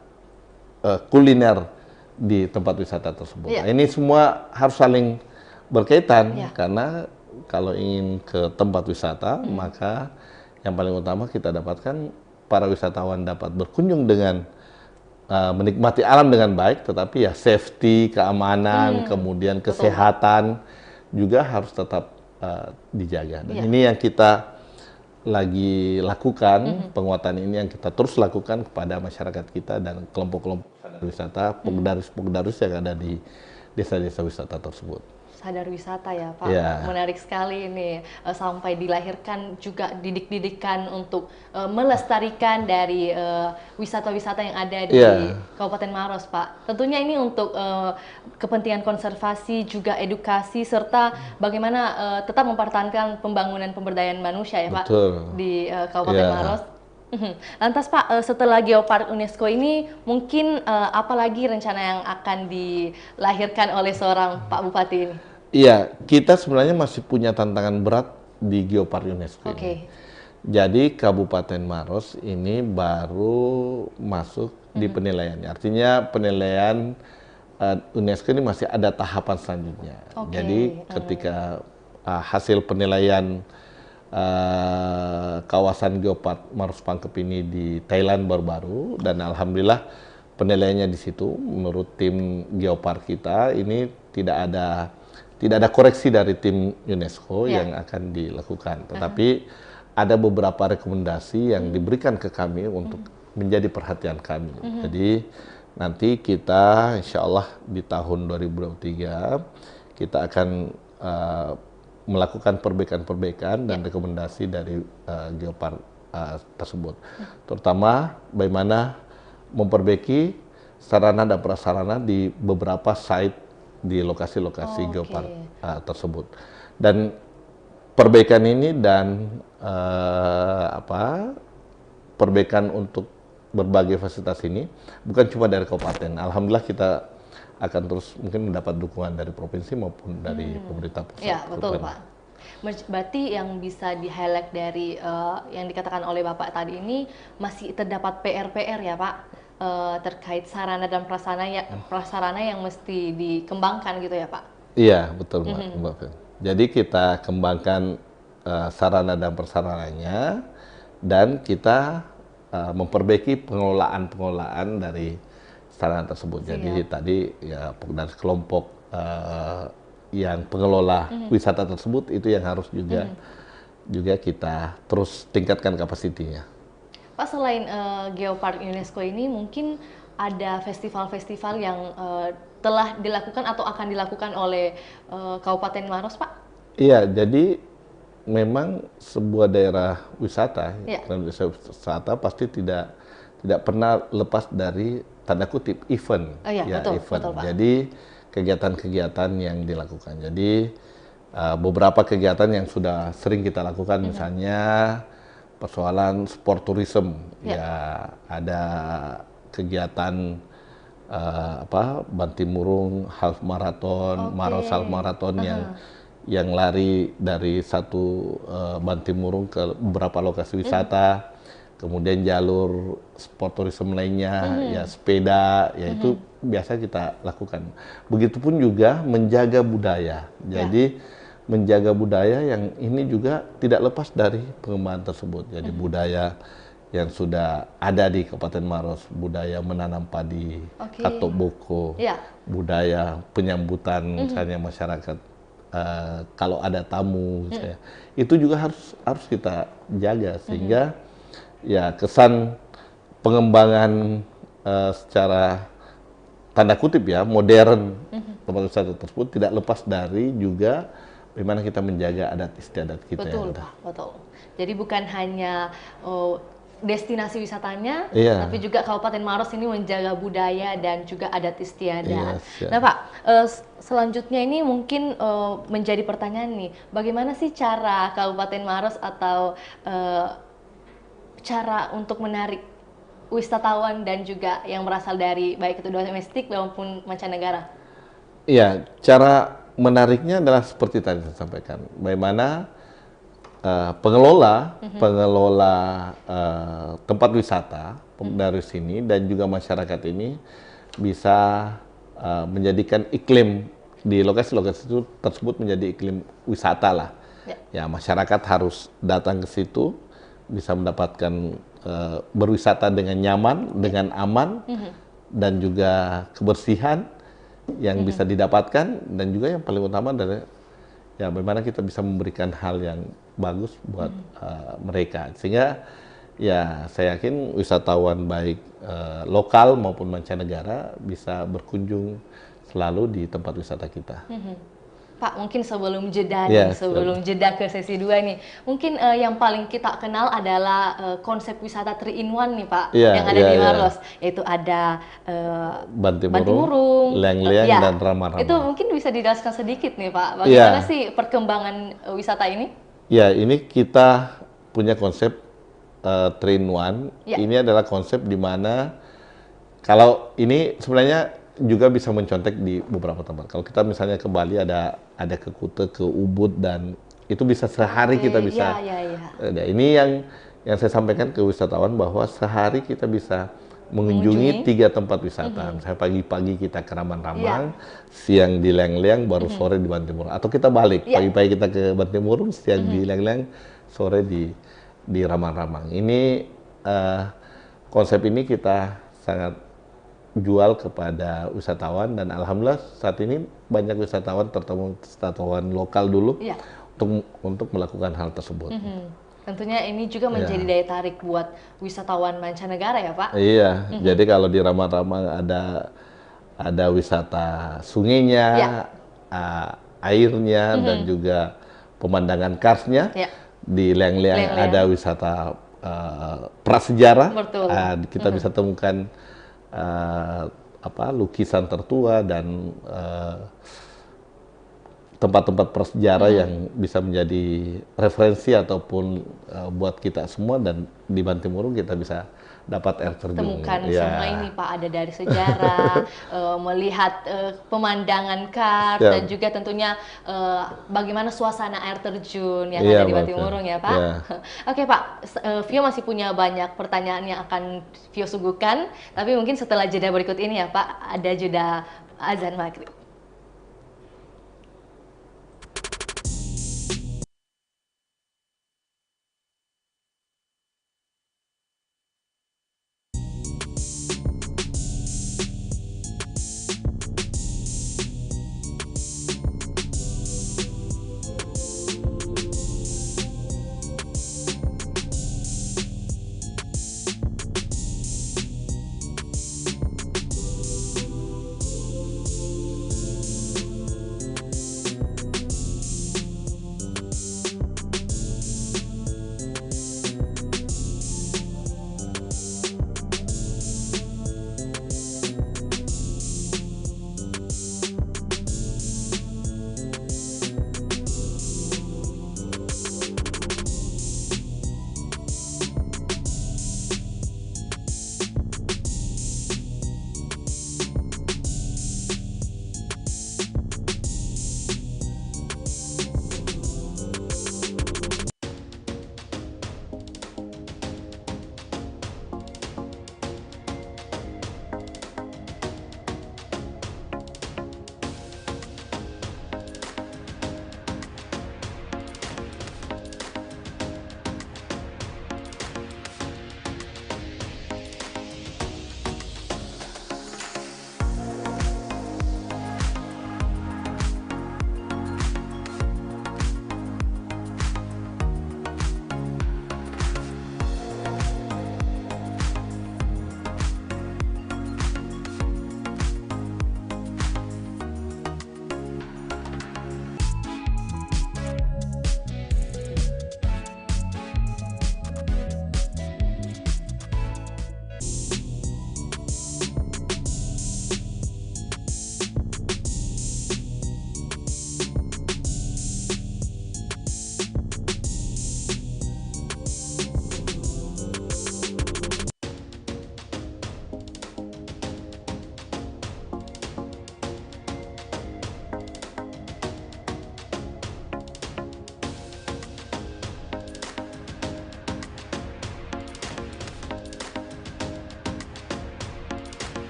kuliner di tempat wisata tersebut. Nah, ini semua harus saling berkaitan karena kalau ingin ke tempat wisata maka yang paling utama kita dapatkan para wisatawan dapat berkunjung dengan menikmati alam dengan baik, tetapi ya safety, keamanan, kemudian kesehatan juga harus tetap dijaga. Dan ini yang kita lagi lakukan, penguatan ini yang kita terus lakukan kepada masyarakat kita dan kelompok-kelompok sadar wisata, pokdaris yang ada di desa-desa wisata tersebut. Sadar wisata ya, Pak. Menarik sekali ini, sampai dilahirkan juga didik-didikan untuk melestarikan dari wisata-wisata yang ada di Kabupaten Maros, Pak. Tentunya ini untuk kepentingan konservasi, juga edukasi, serta bagaimana tetap mempertahankan pembangunan pemberdayaan manusia ya, Pak, di Kabupaten Maros. Lantas Pak, setelah Geopark UNESCO ini, mungkin apalagi rencana yang akan dilahirkan oleh seorang Pak Bupati ini? Iya, kita sebenarnya masih punya tantangan berat di Geopark UNESCO ini. Jadi Kabupaten Maros ini baru masuk di penilaian. Artinya penilaian UNESCO ini masih ada tahapan selanjutnya. Jadi ketika hasil penilaian kawasan Geopark Maros Pangkep ini di Thailand baru-baru, dan alhamdulillah penilaiannya di situ menurut tim Geopark kita ini tidak ada koreksi dari tim UNESCO yang akan dilakukan, tetapi ada beberapa rekomendasi yang diberikan ke kami untuk menjadi perhatian kami. Jadi nanti kita insya Allah di tahun 2023 kita akan melakukan perbaikan-perbaikan dan rekomendasi dari Geopark tersebut. Terutama bagaimana memperbaiki sarana dan prasarana di beberapa site di lokasi-lokasi Geopark tersebut. Dan perbaikan ini dan perbaikan untuk berbagai fasilitas ini bukan cuma dari kabupaten. Alhamdulillah kita akan terus mungkin mendapat dukungan dari provinsi maupun dari pemerintah pusat. Ya, betul Pak. Berarti yang bisa di-highlight dari yang dikatakan oleh Bapak tadi ini masih terdapat PR-PR ya Pak, terkait sarana dan prasarana yang mesti dikembangkan gitu ya Pak? Iya, betul Mbak Fir. Jadi kita kembangkan sarana dan prasarananya, dan kita memperbaiki pengelolaan dari sarana tersebut. Jadi tadi ya dari kelompok yang pengelola wisata tersebut itu yang harus juga kita terus tingkatkan kapasitinya. Pak, selain Geopark UNESCO ini mungkin ada festival-festival yang telah dilakukan atau akan dilakukan oleh Kabupaten Maros, Pak? Iya, jadi memang sebuah daerah wisata, wisata pasti tidak pernah lepas dari tanda kutip event, betul, event. Betul, Pak. Jadi kegiatan-kegiatan yang dilakukan. Jadi beberapa kegiatan yang sudah sering kita lakukan, misalnya persoalan sport tourism, ya ada kegiatan Bantimurung Half Marathon, Maros Half Marathon yang lari dari satu Bantimurung ke beberapa lokasi wisata. Kemudian jalur sport tourism lainnya, ya sepeda, ya itu biasa kita lakukan. Begitupun juga menjaga budaya. Jadi menjaga budaya yang ini juga tidak lepas dari pengembangan tersebut. Jadi budaya yang sudah ada di Kabupaten Maros, budaya menanam padi, katok boko, budaya penyambutan misalnya masyarakat kalau ada tamu, misalnya, itu juga harus kita jaga sehingga ya kesan pengembangan secara tanda kutip ya modern tempat wisata tersebut tidak lepas dari juga bagaimana kita menjaga adat istiadat kita. Betul Pak, betul. Jadi bukan hanya destinasi wisatanya, tapi juga Kabupaten Maros ini menjaga budaya dan juga adat istiadat. Nah Pak, selanjutnya ini mungkin menjadi pertanyaan nih, bagaimana sih cara Kabupaten Maros atau cara untuk menarik wisatawan dan juga yang berasal dari baik itu domestik maupun mancanegara? Iya, cara menariknya adalah seperti tadi saya sampaikan, bagaimana pengelola tempat wisata dari sini dan juga masyarakat ini bisa menjadikan iklim di lokasi-lokasi tersebut menjadi iklim wisata lah. Ya, masyarakat harus datang ke situ, bisa mendapatkan berwisata dengan nyaman, dengan aman, dan juga kebersihan yang bisa didapatkan, dan juga yang paling utama adalah ya bagaimana kita bisa memberikan hal yang bagus buat mereka, sehingga ya saya yakin wisatawan baik lokal maupun mancanegara bisa berkunjung selalu di tempat wisata kita. Pak, mungkin sebelum jeda nih, sebelum jeda ke sesi 2 nih, mungkin yang paling kita kenal adalah konsep wisata 3-in-1 nih Pak, yang ada di Maros, yaitu ada Bantimurung, Leng-Leng, dan Rama-Rama. Itu mungkin bisa dijelaskan sedikit nih Pak, bagaimana sih perkembangan wisata ini? Ya, ini kita punya konsep 3-in-1, ini adalah konsep di mana kalau ini sebenarnya juga bisa mencontek di beberapa tempat. Kalau kita misalnya ke Bali ada ke Kuta, ke Ubud, dan itu bisa sehari kita bisa. Ini yang saya sampaikan ke wisatawan bahwa sehari kita bisa mengunjungi 3 tempat wisata. Misalnya pagi-pagi kita ke Ramang-Ramang, siang di Leng-Leng, baru sore di Bantimurung. Atau kita balik, pagi-pagi kita ke Bantimurung, siang di Leng-Leng, sore di Ramang-Ramang. Ini konsep ini kita sangat jual kepada wisatawan dan alhamdulillah saat ini banyak wisatawan lokal dulu Iya. untuk melakukan hal tersebut. Tentunya ini juga menjadi daya tarik buat wisatawan mancanegara ya Pak? Iya, jadi kalau di Ramang-Ramang ada wisata sungainya, airnya, dan juga pemandangan karsnya. Di Leang-Leang ada wisata prasejarah. Betul. Kita bisa temukan lukisan tertua dan tempat-tempat prasejarah yang bisa menjadi referensi ataupun buat kita semua, dan di Bantimurung kita bisa dapat air terjun. Temukan semua ini Pak, ada dari sejarah, melihat pemandangan kars, dan juga tentunya bagaimana suasana air terjun yang ada di Bantimurung ya Pak. Oke Pak, Vio masih punya banyak pertanyaan yang akan Vio suguhkan, tapi mungkin setelah jeda berikut ini ya Pak, ada jeda azan maghrib.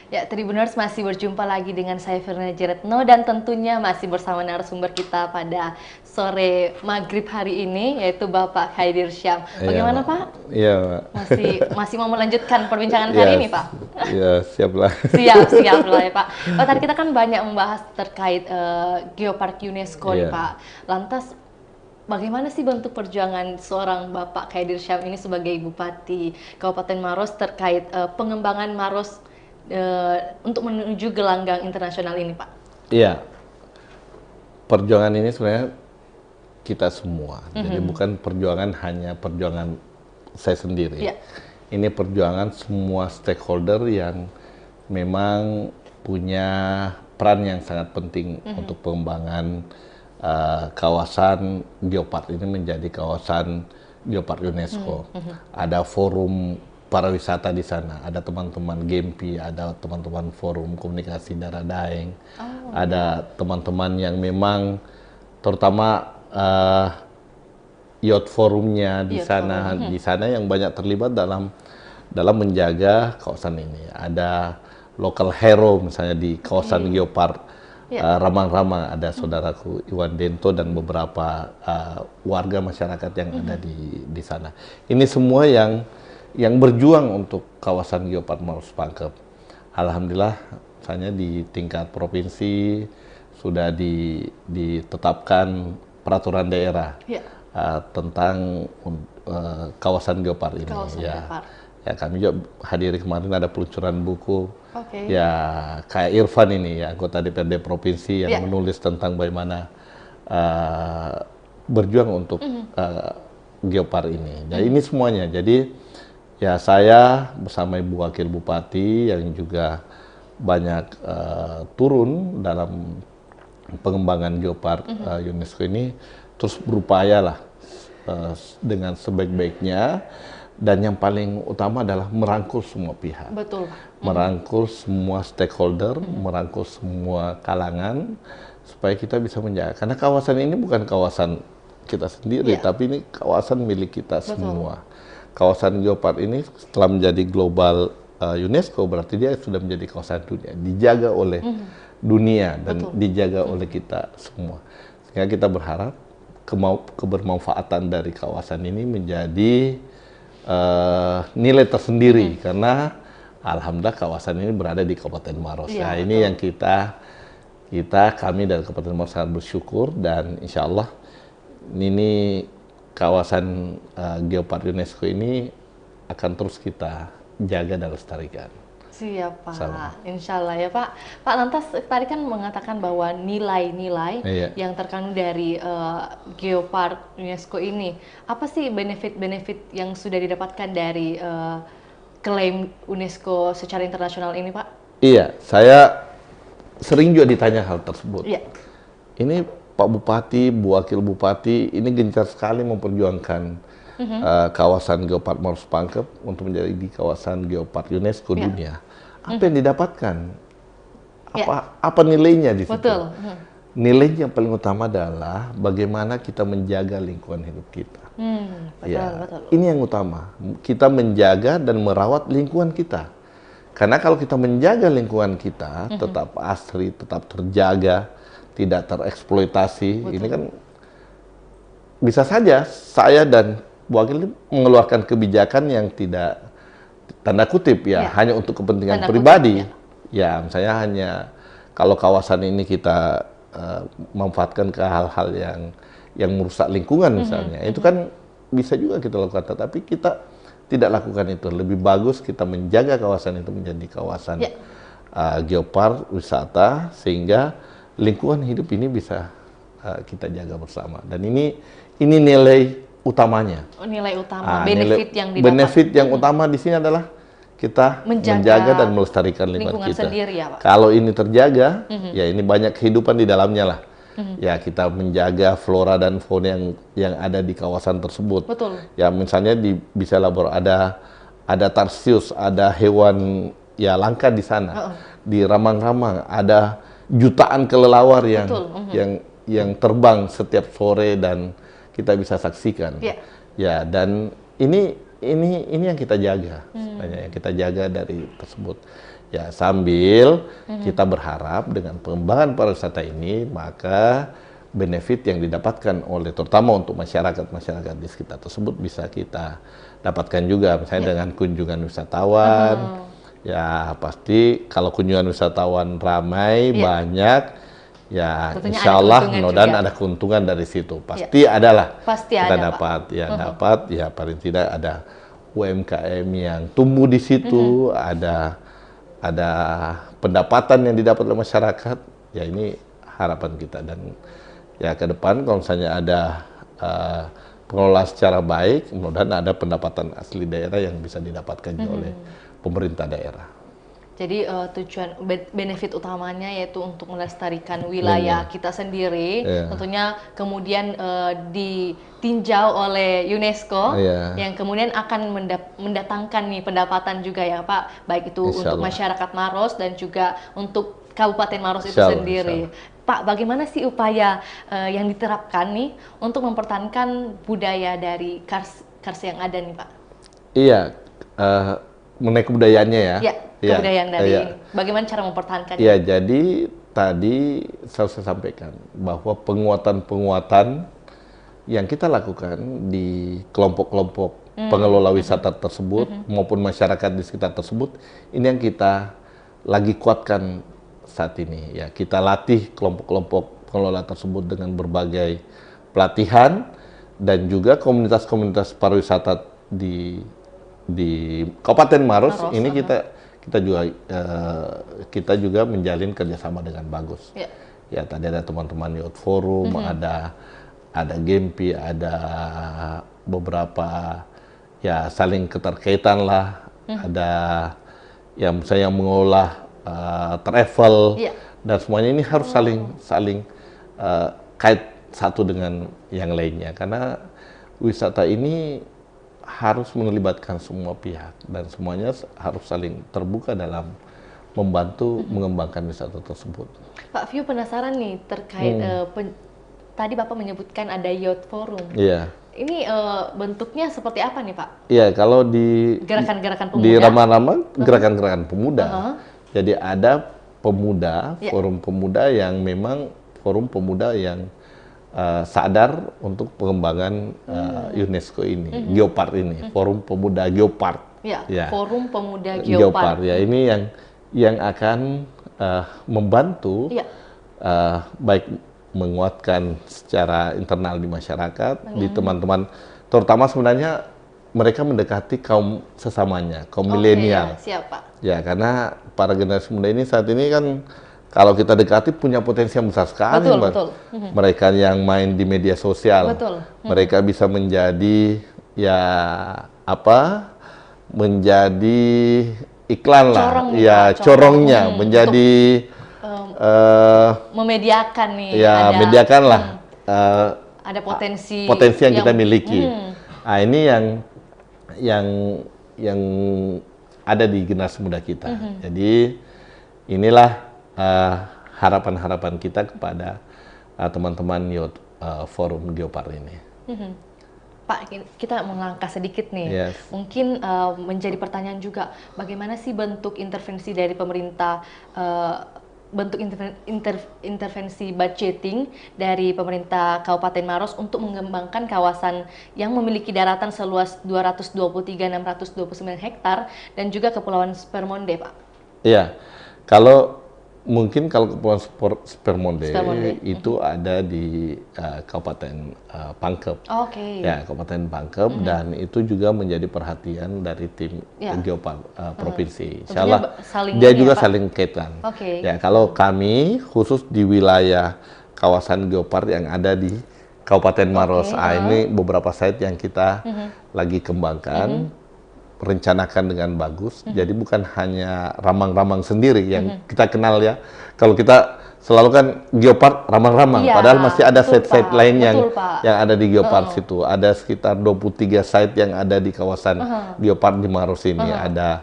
Ya, Tribuners, masih berjumpa lagi dengan saya Firna Jeretno dan tentunya masih bersama narasumber kita pada sore maghrib hari ini, yaitu Bapak Khaidir Syam. Bagaimana Pak? Iya Pak. Masih mau melanjutkan perbincangan hari ini Pak? Iya, siap lah. Siap lah ya Pak. Pak, tadi kita kan banyak membahas terkait Geopark UNESCO nih Pak. Lantas bagaimana sih bentuk perjuangan seorang Bapak Khaidir Syam ini sebagai Bupati Kabupaten Maros terkait pengembangan Maros untuk menuju gelanggang internasional ini, Pak? Iya, perjuangan ini sebenarnya kita semua. Jadi bukan perjuangan hanya perjuangan saya sendiri. ini perjuangan semua stakeholder yang memang punya peran yang sangat penting untuk pengembangan kawasan Geopark ini menjadi kawasan Geopark UNESCO. Ada forum pariwisata di sana, ada teman-teman Gempi, ada teman-teman forum komunikasi Darah Daeng, ada teman-teman yang memang terutama Yacht Forumnya di sana, di sana yang banyak terlibat dalam menjaga kawasan ini. Ada local hero misalnya di kawasan Geopark Ramang-Ramang, ada saudaraku Iwan Dento dan beberapa warga masyarakat yang ada di sana. Ini semua yang berjuang untuk kawasan Geopark Maros Pangkep. Alhamdulillah, misalnya di tingkat provinsi sudah ditetapkan peraturan daerah tentang kawasan Geopark ini. Ya, kami juga hadiri kemarin ada peluncuran buku. Ya, kayak Irfan ini ya, anggota DPRD provinsi yang menulis tentang bagaimana berjuang untuk Geopark ini. Jadi ini semuanya. Jadi ya saya bersama Ibu Wakil Bupati yang juga banyak turun dalam pengembangan Geopark UNESCO ini terus berupaya lah dengan sebaik-baiknya, dan yang paling utama adalah merangkul semua pihak. Betul. Merangkul semua stakeholder, merangkul semua kalangan supaya kita bisa menjaga. Karena kawasan ini bukan kawasan kita sendiri, tapi ini kawasan milik kita semua. Kawasan Geopark ini setelah menjadi global UNESCO berarti dia sudah menjadi kawasan dunia, dijaga oleh dunia dan dijaga oleh kita semua. Sehingga kita berharap kebermanfaatan dari kawasan ini menjadi nilai tersendiri karena alhamdulillah kawasan ini berada di Kabupaten Maros. Nah, ini yang kami dari Kabupaten Maros sangat bersyukur, dan insya Allah ini kawasan Geopark UNESCO ini akan terus kita jaga dan lestarikan. Siap Pak, insya Allah ya Pak. Pak, lantas tadi kan mengatakan bahwa nilai-nilai yang terkandung dari Geopark UNESCO ini, apa sih benefit-benefit yang sudah didapatkan dari klaim UNESCO secara internasional ini Pak? Iya, saya sering juga ditanya hal tersebut. Ini Pak Bupati, Bu Wakil Bupati, ini gencar sekali memperjuangkan kawasan Geopark Maros Pangkep untuk menjadi di kawasan Geopark UNESCO dunia. Apa yang didapatkan? Apa nilainya di situ? Betul. Nilai yang paling utama adalah bagaimana kita menjaga lingkungan hidup kita. Betul. Ini yang utama. Kita menjaga dan merawat lingkungan kita. Karena kalau kita menjaga lingkungan kita tetap asri, tetap terjaga, tidak tereksploitasi, ini kan bisa saja saya dan Bu Wakil mengeluarkan kebijakan yang tidak tanda kutip hanya untuk kepentingan pribadi. Ya, misalnya hanya kalau kawasan ini kita memanfaatkan ke hal-hal yang merusak lingkungan misalnya, itu kan bisa juga kita lakukan, tetapi kita tidak lakukan itu. Lebih bagus kita menjaga kawasan itu menjadi kawasan Geopark wisata, sehingga lingkungan hidup ini bisa kita jaga bersama. Dan ini nilai utamanya. Nilai utama, benefit yang didapat. Benefit yang utama di sini adalah kita menjaga dan melestarikan lingkungan kita. Sendiri, ya, Pak? Kalau ini terjaga, ya ini banyak kehidupan di dalamnya lah. Ya, kita menjaga flora dan fauna yang ada di kawasan tersebut. Betul. Ya, misalnya bisa ada tarsius, ada hewan ya langka di sana. Di Ramang-Ramang ada jutaan kelelawar yang terbang setiap sore dan kita bisa saksikan. Ya, dan ini yang kita jaga, yang kita jaga dari tersebut. Ya, sambil kita berharap dengan pengembangan pariwisata ini, maka benefit yang didapatkan oleh terutama untuk masyarakat di sekitar tersebut bisa kita dapatkan juga, misalnya dengan kunjungan wisatawan. Ya, pasti kalau kunjungan wisatawan ramai, banyak, ya tentunya insya Allah mudah-mudahan ada keuntungan dari situ. Pasti adalah. Pasti kita ada, dapat, Pak. Dapat, ya paling tidak ada UMKM yang tumbuh di situ, ada pendapatan yang didapat oleh masyarakat. Ya, ini harapan kita. Dan ya ke depan kalau misalnya ada pengelola secara baik, kemudian ada pendapatan asli daerah yang bisa didapatkan juga oleh pemerintah daerah. Jadi tujuan benefit utamanya yaitu untuk melestarikan wilayah kita sendiri, tentunya kemudian ditinjau oleh UNESCO yang kemudian akan mendatangkan nih pendapatan juga ya Pak, baik itu untuk masyarakat Maros dan juga untuk Kabupaten Maros itu sendiri. Pak, bagaimana sih upaya yang diterapkan nih untuk mempertahankan budaya dari Kars yang ada nih Pak? Iya, mengenai kebudayaannya ya. Kebudayaan dari ini. Bagaimana cara mempertahankannya? Ya, jadi tadi saya sampaikan bahwa penguatan-penguatan yang kita lakukan di kelompok-kelompok pengelola wisata tersebut maupun masyarakat di sekitar tersebut, ini yang kita lagi kuatkan saat ini. Ya, kita latih kelompok-kelompok pengelola tersebut dengan berbagai pelatihan dan juga komunitas-komunitas pariwisata di Kabupaten Maros ini kita juga menjalin kerjasama dengan bagus. Ya tadi ada teman-teman Youth Forum, ada Gempi, ada beberapa ya saling keterkaitan lah, ada yang misalnya mengolah travel dan semuanya ini harus saling kait satu dengan yang lainnya karena wisata ini harus melibatkan semua pihak dan semuanya harus saling terbuka dalam membantu mengembangkan wisata tersebut. Pak View penasaran nih terkait tadi Bapak menyebutkan ada Youth Forum. Iya. Ini bentuknya seperti apa nih Pak? Iya, kalau di gerakan-gerakan pemuda. Di Rama-Rama gerakan-gerakan pemuda. Jadi ada pemuda, forum pemuda yang memang forum pemuda yang sadar untuk pengembangan UNESCO ini, Geopark ini, Forum Pemuda Geopark. Forum Pemuda Geopark. Ya, ini yang akan membantu baik menguatkan secara internal di masyarakat, di teman-teman, terutama sebenarnya mereka mendekati kaum sesamanya, kaum milenial. Siapa? Ya, karena para generasi muda ini saat ini kan kalau kita dekati punya potensi yang besar sekali, betul. Mereka yang main di media sosial, mereka bisa menjadi menjadi iklan lah, corongnya, menjadi memediakan nih, mediakan lah, ada potensi yang kita miliki. Nah, ini yang ada di generasi muda kita. Jadi inilah harapan-harapan kita kepada teman-teman Youth Forum Geopark ini. Pak, kita melangkah sedikit nih. Mungkin menjadi pertanyaan juga, bagaimana sih bentuk intervensi dari pemerintah, bentuk intervensi budgeting dari pemerintah Kabupaten Maros untuk mengembangkan kawasan yang memiliki daratan seluas 223.629 hektar dan juga Kepulauan Spermonde, Pak? Iya, kalau Kepulauan Spermonde itu ada di Kabupaten Pangkep. Ya, Kabupaten Pangkep dan itu juga menjadi perhatian dari tim Geopark provinsi. Insyaallah dia juga saling kaitan. Ya, kalau kami khusus di wilayah kawasan Geopark yang ada di Kabupaten Maros, ini beberapa site yang kita lagi kembangkan. Rencanakan dengan bagus, jadi bukan hanya ramang-ramang sendiri yang kita kenal ya. Kalau kita selalu kan Geopark ramang-ramang, padahal masih ada site-site lain yang ada di Geopark situ. Ada sekitar 23 site yang ada di kawasan Geopark di Maros ini. Ada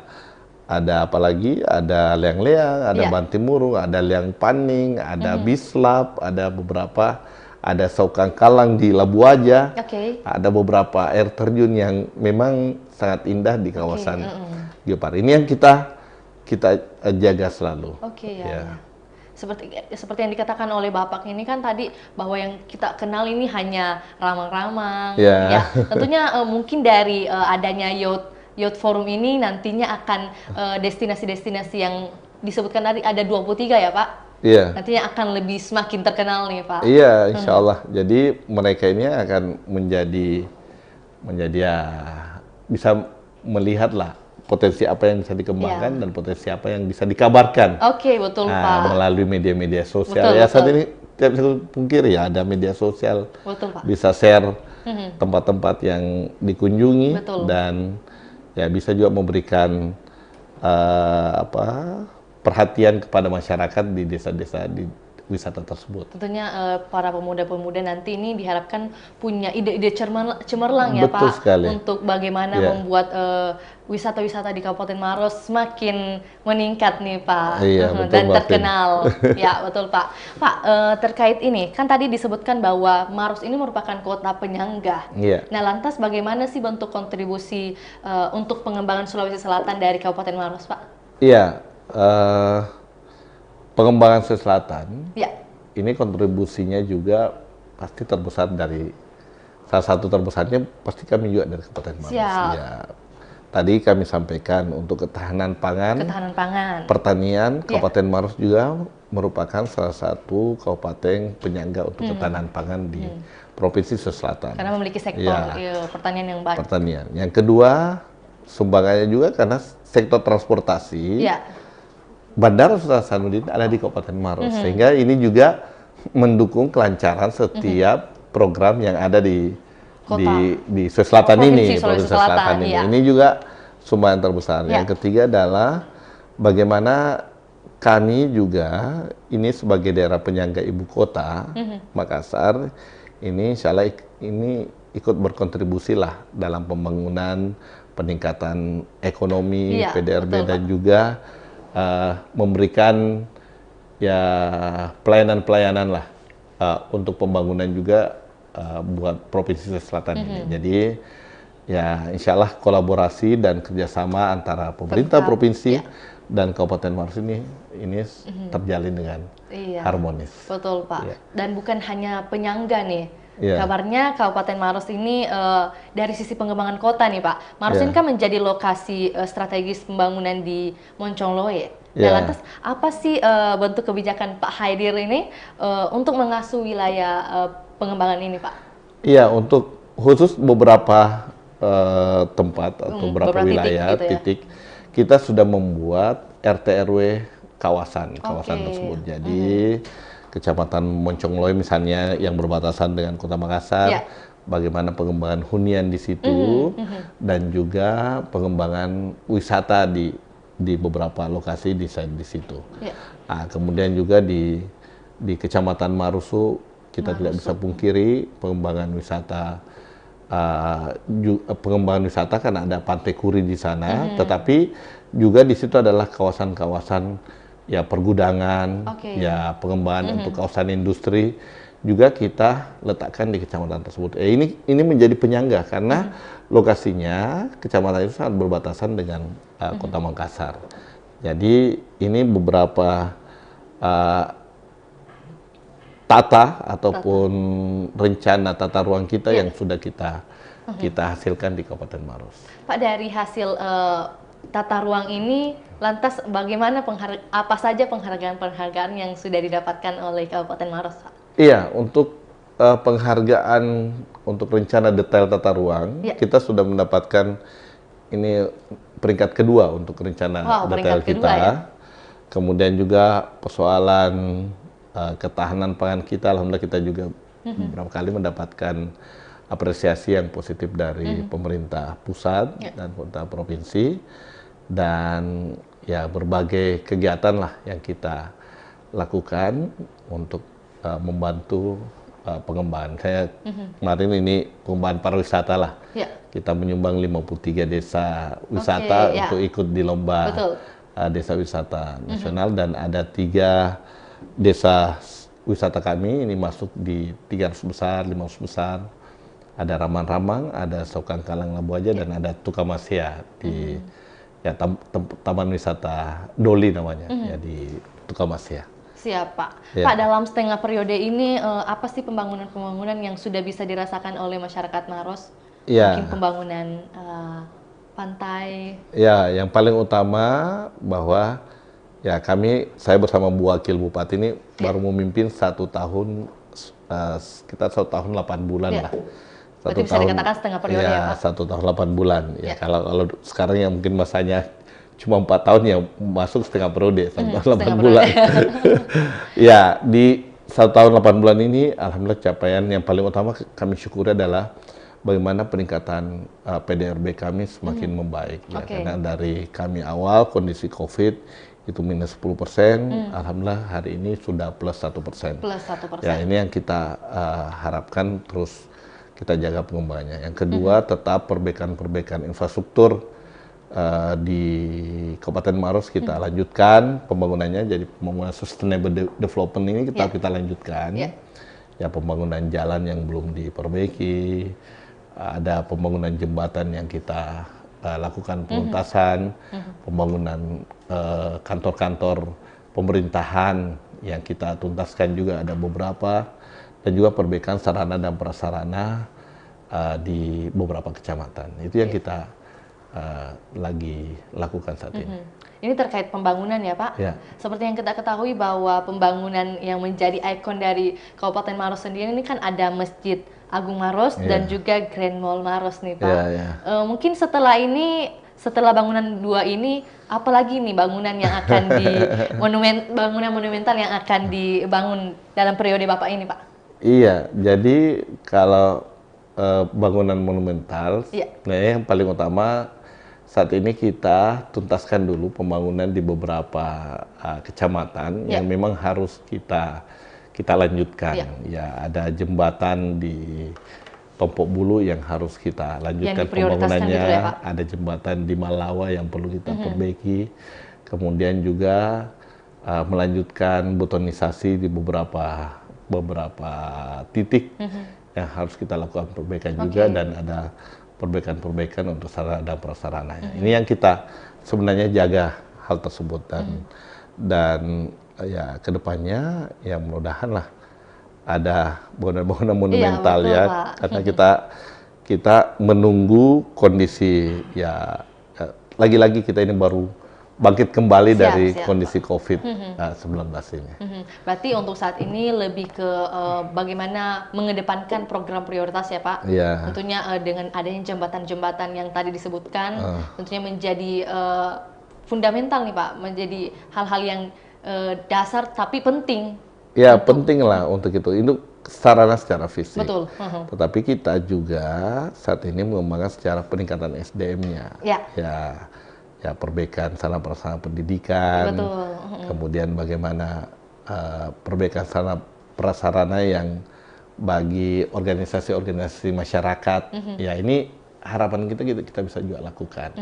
apa lagi? Ada Leang-Leang, ada Bantimurung, ada Leang Paning, ada Bislab, ada beberapa. Ada Saukang Kalang di Labu Aja, ada beberapa air terjun yang memang sangat indah di kawasan Geopark. Ini yang kita jaga selalu. Seperti yang dikatakan oleh Bapak ini kan tadi bahwa yang kita kenal ini hanya ramang-ramang. Ya, tentunya mungkin dari adanya Youth Forum ini nantinya akan destinasi-destinasi yang disebutkan tadi ada 23 ya Pak? Nantinya akan lebih semakin terkenal nih Pak. Iya, insya Allah. Jadi mereka ini akan menjadi bisa melihatlah potensi apa yang bisa dikembangkan dan potensi apa yang bisa dikabarkan. Betul Pak. Melalui media-media sosial. Saat ini tidak bisa pungkiri ya ada media sosial. Bisa share tempat-tempat yang dikunjungi. Betul. Dan ya bisa juga memberikan perhatian kepada masyarakat di desa-desa di wisata tersebut. Tentunya para pemuda-pemuda nanti ini diharapkan punya ide-ide cemerlang ya Betul Pak, sekali. untuk bagaimana membuat wisata-wisata di Kabupaten Maros semakin meningkat nih Pak, Iya, betul, dan Mbak terkenal. Ya betul Pak. Pak, terkait ini kan tadi disebutkan bahwa Maros ini merupakan kota penyangga. Iya. Nah lantas bagaimana sih bentuk kontribusi untuk pengembangan Sulawesi Selatan dari Kabupaten Maros Pak? Iya. Pengembangan Sulawesi Selatan, Ya. ini kontribusinya juga pasti terbesar dari, salah satu terbesarnya pasti kami juga dari Kabupaten Maros. Siap. Ya, tadi kami sampaikan untuk ketahanan pangan, pertanian, Kabupaten Maros juga merupakan salah satu kabupaten penyangga untuk ketahanan pangan di Provinsi Sulawesi Selatan. Karena memiliki sektor pertanian yang baik. Pertanian. Yang kedua, sumbangannya juga karena sektor transportasi. Ya. Bandara Sultan Hasanuddin ada di Kabupaten Maros, sehingga ini juga mendukung kelancaran setiap program yang ada di Sulawesi Selatan ini, Provinsi Selatan ini. Ini juga sumbangan terbesar. Yang ketiga adalah bagaimana kami juga ini sebagai daerah penyangga ibu kota Makassar ini, insya Allah ini ikut berkontribusi lah dalam pembangunan, peningkatan ekonomi, PDRB, dan juga memberikan ya pelayanan-pelayanan lah untuk pembangunan juga buat Provinsi Sulawesi Selatan ini. Jadi ya insya Allah kolaborasi dan kerjasama antara pemerintah provinsi dan Kabupaten Maros ini terjalin dengan harmonis. Betul Pak. Ya. Dan bukan hanya penyangga nih. Kabarnya Kabupaten Maros ini dari sisi pengembangan kota nih Pak. Maros ini kan menjadi lokasi strategis pembangunan di Moncongloe. Nah, lantas apa sih bentuk kebijakan Pak Haidir ini untuk mengasuh wilayah pengembangan ini Pak? Iya, untuk khusus beberapa tempat atau beberapa wilayah titik kita sudah membuat RT RW kawasan tersebut. Jadi Kecamatan Moncongloe misalnya yang berbatasan dengan Kota Makassar, bagaimana pengembangan hunian di situ dan juga pengembangan wisata di beberapa lokasi di situ. Nah, kemudian juga di Kecamatan Marusu kita tidak bisa pungkiri pengembangan wisata karena ada Pantai Kuri di sana, tetapi juga di situ adalah kawasan-kawasan ya pergudangan, ya pengembangan untuk kawasan industri juga kita letakkan di kecamatan tersebut. Ini menjadi penyangga karena lokasinya kecamatan itu sangat berbatasan dengan Kota Makassar. Jadi ini beberapa tata ataupun rencana tata ruang kita yang sudah kita hasilkan di Kabupaten Maros. Pak, dari hasil tata ruang ini, lantas bagaimana apa saja penghargaan-penghargaan yang sudah didapatkan oleh Kabupaten Maros, Pak? Iya, untuk penghargaan untuk rencana detail tata ruang, kita sudah mendapatkan ini peringkat kedua untuk rencana detail kita. Kemudian juga persoalan ketahanan pangan kita, alhamdulillah kita juga beberapa kali mendapatkan apresiasi yang positif dari pemerintah pusat dan pemerintah provinsi. Dan ya berbagai kegiatan lah yang kita lakukan untuk membantu pengembangan. Saya kemarin ini pengembangan pariwisata lah. Kita menyumbang 53 desa wisata untuk ikut di lomba desa wisata nasional, dan ada 3 desa wisata kami ini masuk di 300 besar, 500 besar. Ada Ramang-Ramang, ada Sokang Kalang Labu Aja, dan ada Tukamasia di Taman Wisata Doli namanya, ya di Tukamasia. Siap Pak. Pak, dalam setengah periode ini apa sih pembangunan-pembangunan yang sudah bisa dirasakan oleh masyarakat Maros? Mungkin pembangunan pantai. Ya, yang paling utama bahwa saya bersama Bu Wakil Bupati ini baru memimpin 1 tahun, sekitar 1 tahun 8 bulan lah. Berarti bisa dikatakan setengah periode ya Pak? 1 tahun 8 bulan. Kalau sekarang yang mungkin masanya cuma 4 tahun, ya masuk setengah periode, 1 tahun 8 bulan. Ya, di 1 tahun 8 bulan ini alhamdulillah capaian yang paling utama kami syukuri adalah bagaimana peningkatan PDRB kami semakin membaik. Ya, karena dari kami awal kondisi COVID itu minus 10%, alhamdulillah hari ini sudah plus 1%. Plus 1%. Ya, ini yang kita harapkan terus kita jaga pengembangannya. Yang kedua, tetap perbaikan infrastruktur di Kabupaten Maros kita lanjutkan pembangunannya. Jadi pembangunan sustainable development ini kita lanjutkan. Ya, pembangunan jalan yang belum diperbaiki, ada pembangunan jembatan yang kita lakukan penuntasan, pembangunan kantor-kantor pemerintahan yang kita tuntaskan juga ada beberapa, dan juga perbaikan sarana dan prasarana di beberapa kecamatan. Itu yang kita lagi lakukan saat ini. Ini terkait pembangunan ya Pak. Ya. Seperti yang kita ketahui bahwa pembangunan yang menjadi ikon dari Kabupaten Maros sendiri ini kan ada Masjid Agung Maros dan juga Grand Mall Maros nih Pak. Mungkin setelah bangunan dua ini, apalagi nih bangunan yang akan bangunan monumental yang akan dibangun dalam periode Bapak ini Pak? Iya, jadi kalau bangunan monumental, nah yang paling utama saat ini kita tuntaskan dulu pembangunan di beberapa kecamatan yang memang harus kita lanjutkan. Ya, ada jembatan di Tompok Bulu yang harus kita lanjutkan pembangunannya. Gitu ya, Pak? Ada jembatan di Malawa yang perlu kita perbaiki. Kemudian juga melanjutkan betonisasi di beberapa titik yang harus kita lakukan perbaikan juga, dan ada perbaikan untuk sarana dan prasarananya. Ini yang kita sebenarnya jaga hal tersebut, dan ya kedepannya ya mudah-mudahan lah ada bangunan-bangunan monumental betul, ya, Pak. karena kita menunggu kondisi ya lagi-lagi kita ini baru bangkit kembali dari kondisi COVID-19 ini. Berarti untuk saat ini lebih ke bagaimana mengedepankan program prioritas ya Pak. Tentunya dengan adanya jembatan-jembatan yang tadi disebutkan, tentunya menjadi fundamental nih Pak, menjadi hal-hal yang dasar tapi penting. Ya, penting lah untuk itu. Itu sarana secara fisik. Betul. Tetapi kita juga saat ini mengembangkan secara peningkatan SDM-nya. Ya, perbaikan sarana prasarana pendidikan, kemudian bagaimana perbaikan sarana prasarana yang bagi organisasi-organisasi masyarakat. Ya, ini harapan kita bisa juga lakukan.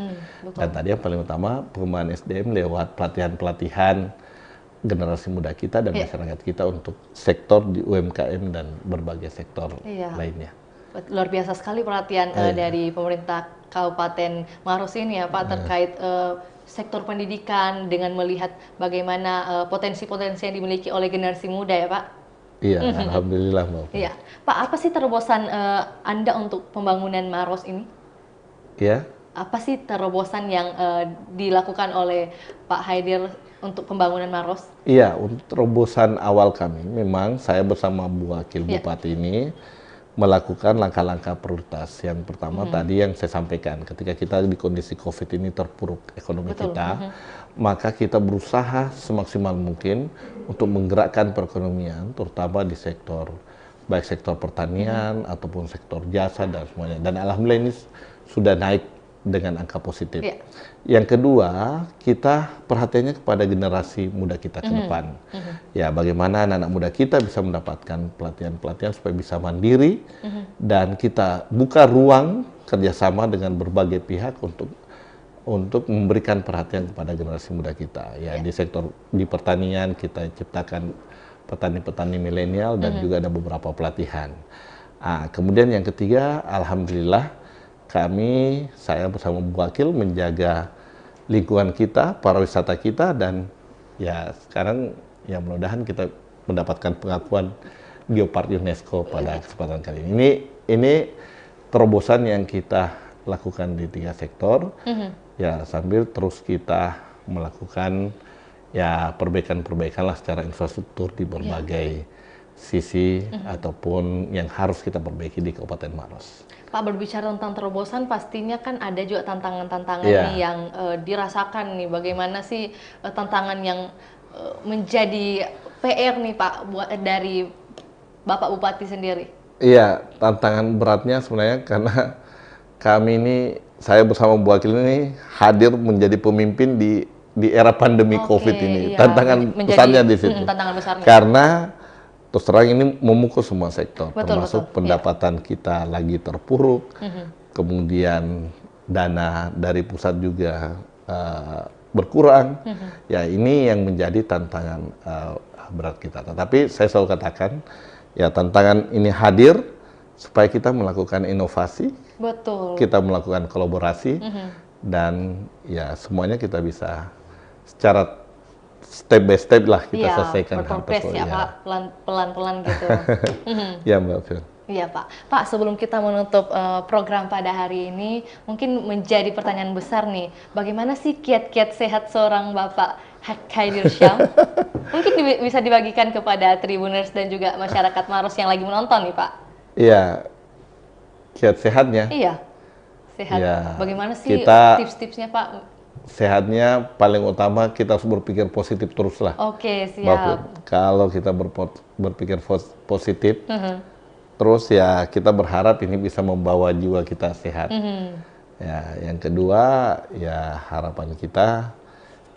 Dan tadi yang paling utama pengembangan SDM lewat pelatihan-pelatihan generasi muda kita dan masyarakat kita untuk sektor di UMKM dan berbagai sektor lainnya. Luar biasa sekali perhatian dari pemerintah Kabupaten Maros ini ya Pak, terkait sektor pendidikan dengan melihat bagaimana potensi-potensi yang dimiliki oleh generasi muda ya Pak. Iya, alhamdulillah Mbak. Iya, Pak, apa sih terobosan Anda untuk pembangunan Maros ini? Iya. Apa sih terobosan yang dilakukan oleh Pak Haidir untuk pembangunan Maros? Iya, untuk terobosan awal kami, memang saya bersama Bu Wakil Bupati ini melakukan langkah-langkah prioritas. Yang pertama tadi yang saya sampaikan, ketika kita di kondisi COVID ini terpuruk ekonomi kita, maka kita berusaha semaksimal mungkin untuk menggerakkan perekonomian, terutama di sektor, baik sektor pertanian ataupun sektor jasa dan semuanya. Dan alhamdulillah ini sudah naik dengan angka positif. Yang kedua, kita perhatiannya kepada generasi muda kita ke depan. Ya, bagaimana anak-anak muda kita bisa mendapatkan pelatihan-pelatihan supaya bisa mandiri, dan kita buka ruang kerjasama dengan berbagai pihak untuk memberikan perhatian kepada generasi muda kita. Ya, di sektor di pertanian kita ciptakan petani-petani milenial dan juga ada beberapa pelatihan. Kemudian yang ketiga, alhamdulillah saya bersama Bu Wakil menjaga lingkungan kita, pariwisata kita, dan ya sekarang ya mudah-mudahan kita mendapatkan pengakuan Geopark UNESCO pada kesempatan kali ini. Ini terobosan yang kita lakukan di 3 sektor, ya sambil terus kita melakukan ya perbaikan-perbaikan lah secara infrastruktur di berbagai sisi ataupun yang harus kita perbaiki di Kabupaten Maros. Pak, berbicara tentang terobosan, pastinya kan ada juga tantangan-tantangan nih yang dirasakan nih. Bagaimana sih tantangan yang menjadi PR nih Pak buat dari Bapak Bupati sendiri? Iya, tantangan beratnya sebenarnya karena kami ini, saya bersama Bu Wakil ini hadir menjadi pemimpin di era pandemi COVID ini. Iya, Tantangan besarnya di situ. Tantangan besarnya. Karena terus terang ini memukul semua sektor, Betul, termasuk betul. pendapatan kita lagi terpuruk, kemudian dana dari pusat juga berkurang. Ya ini yang menjadi tantangan berat kita. Tetapi saya selalu katakan, ya tantangan ini hadir supaya kita melakukan inovasi, Betul. kita melakukan kolaborasi, dan ya semuanya kita bisa secara step by step lah kita selesaikan hal tersebut. Ya Pak, pelan-pelan gitu. Ya Mbak Fir. Iya Pak. Pak, sebelum kita menutup program pada hari ini, mungkin menjadi pertanyaan besar nih, bagaimana sih kiat-kiat sehat seorang Bapak Haidir Syam? Mungkin bisa dibagikan kepada Tribuners dan juga masyarakat Maros yang lagi menonton nih Pak. Iya, kiat sehatnya. Iya, sehat. Ya, bagaimana sih tips-tipsnya Pak? Sehatnya paling utama kita harus berpikir positif terus lah. Oke, siap. Kalau kita berpikir positif, terus ya kita berharap ini bisa membawa jiwa kita sehat. Ya, yang kedua ya harapan kita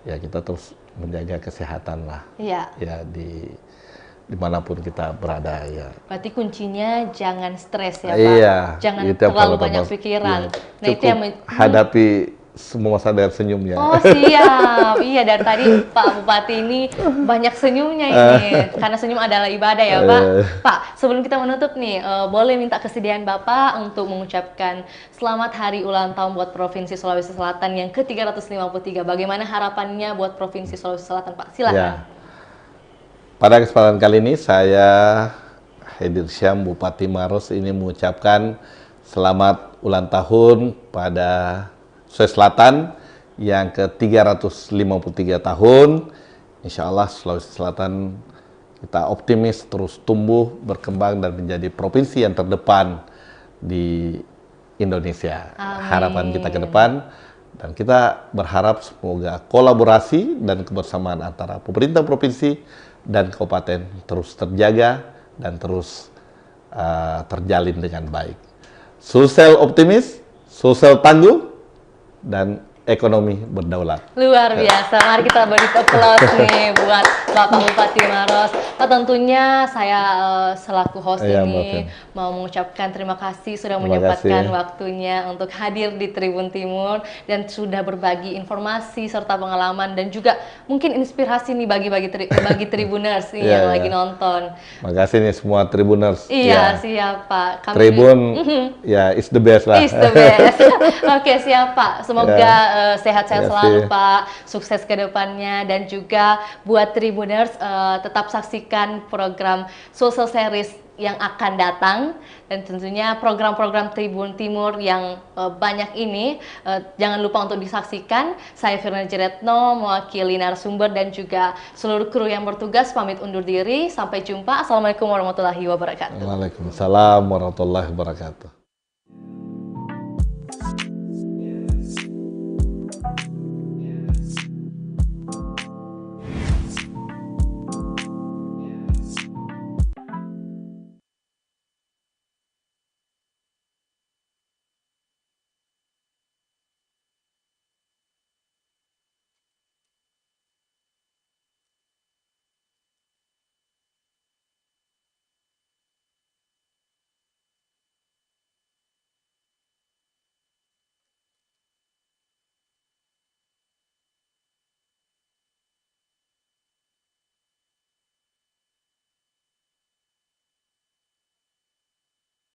ya kita terus menjaga kesehatan lah. Iya. Ya dimanapun kita berada ya. Berarti kuncinya jangan stres ya Pak. Iya. Jangan terlalu banyak pikiran. Ya, nah itu yang hadapi semua masalah dengan senyumnya. Oh siap, iya dari tadi Pak Bupati ini banyak senyumnya ini, karena senyum adalah ibadah ya Pak. Pak, sebelum kita menutup nih, boleh minta kesediaan Bapak untuk mengucapkan selamat hari ulang tahun buat Provinsi Sulawesi Selatan yang ke-353. Bagaimana harapannya buat Provinsi Sulawesi Selatan Pak? Silakan. Ya. Pada kesempatan kali ini saya Haidir Syam Bupati Maros ini mengucapkan selamat ulang tahun pada Sulawesi Selatan yang ke-353 tahun. Insya Allah Sulawesi Selatan kita optimis terus tumbuh, berkembang dan menjadi provinsi yang terdepan di Indonesia. Amin. Harapan kita ke depan, dan kita berharap semoga kolaborasi dan kebersamaan antara pemerintah provinsi dan kabupaten terus terjaga dan terus terjalin dengan baik. Sosial optimis, sosial tangguh, dan ekonomi berdaulat. Luar biasa, mari kita beri aplaus nih buat Bapak Bupati Maros. Nah, tentunya saya selaku host ini mau mengucapkan terima kasih sudah menyempatkan waktunya untuk hadir di Tribun Timur dan sudah berbagi informasi serta pengalaman dan juga mungkin inspirasi nih bagi Tribuners nih yang lagi nonton. Makasih nih semua Tribuners. Iya, siap Pak. Tribun ya is the best lah. Is the best. Oke, siap Pak. Semoga sehat-sehat selalu Pak, sukses ke depannya, dan juga buat Tribuners tetap saksikan program social series yang akan datang, dan tentunya program-program Tribun Timur yang banyak ini jangan lupa untuk disaksikan. Saya Firna Jeretno mewakili narasumber dan juga seluruh kru yang bertugas pamit undur diri. Sampai jumpa. Assalamualaikum warahmatullahi wabarakatuh. Waalaikumsalam warahmatullahi wabarakatuh.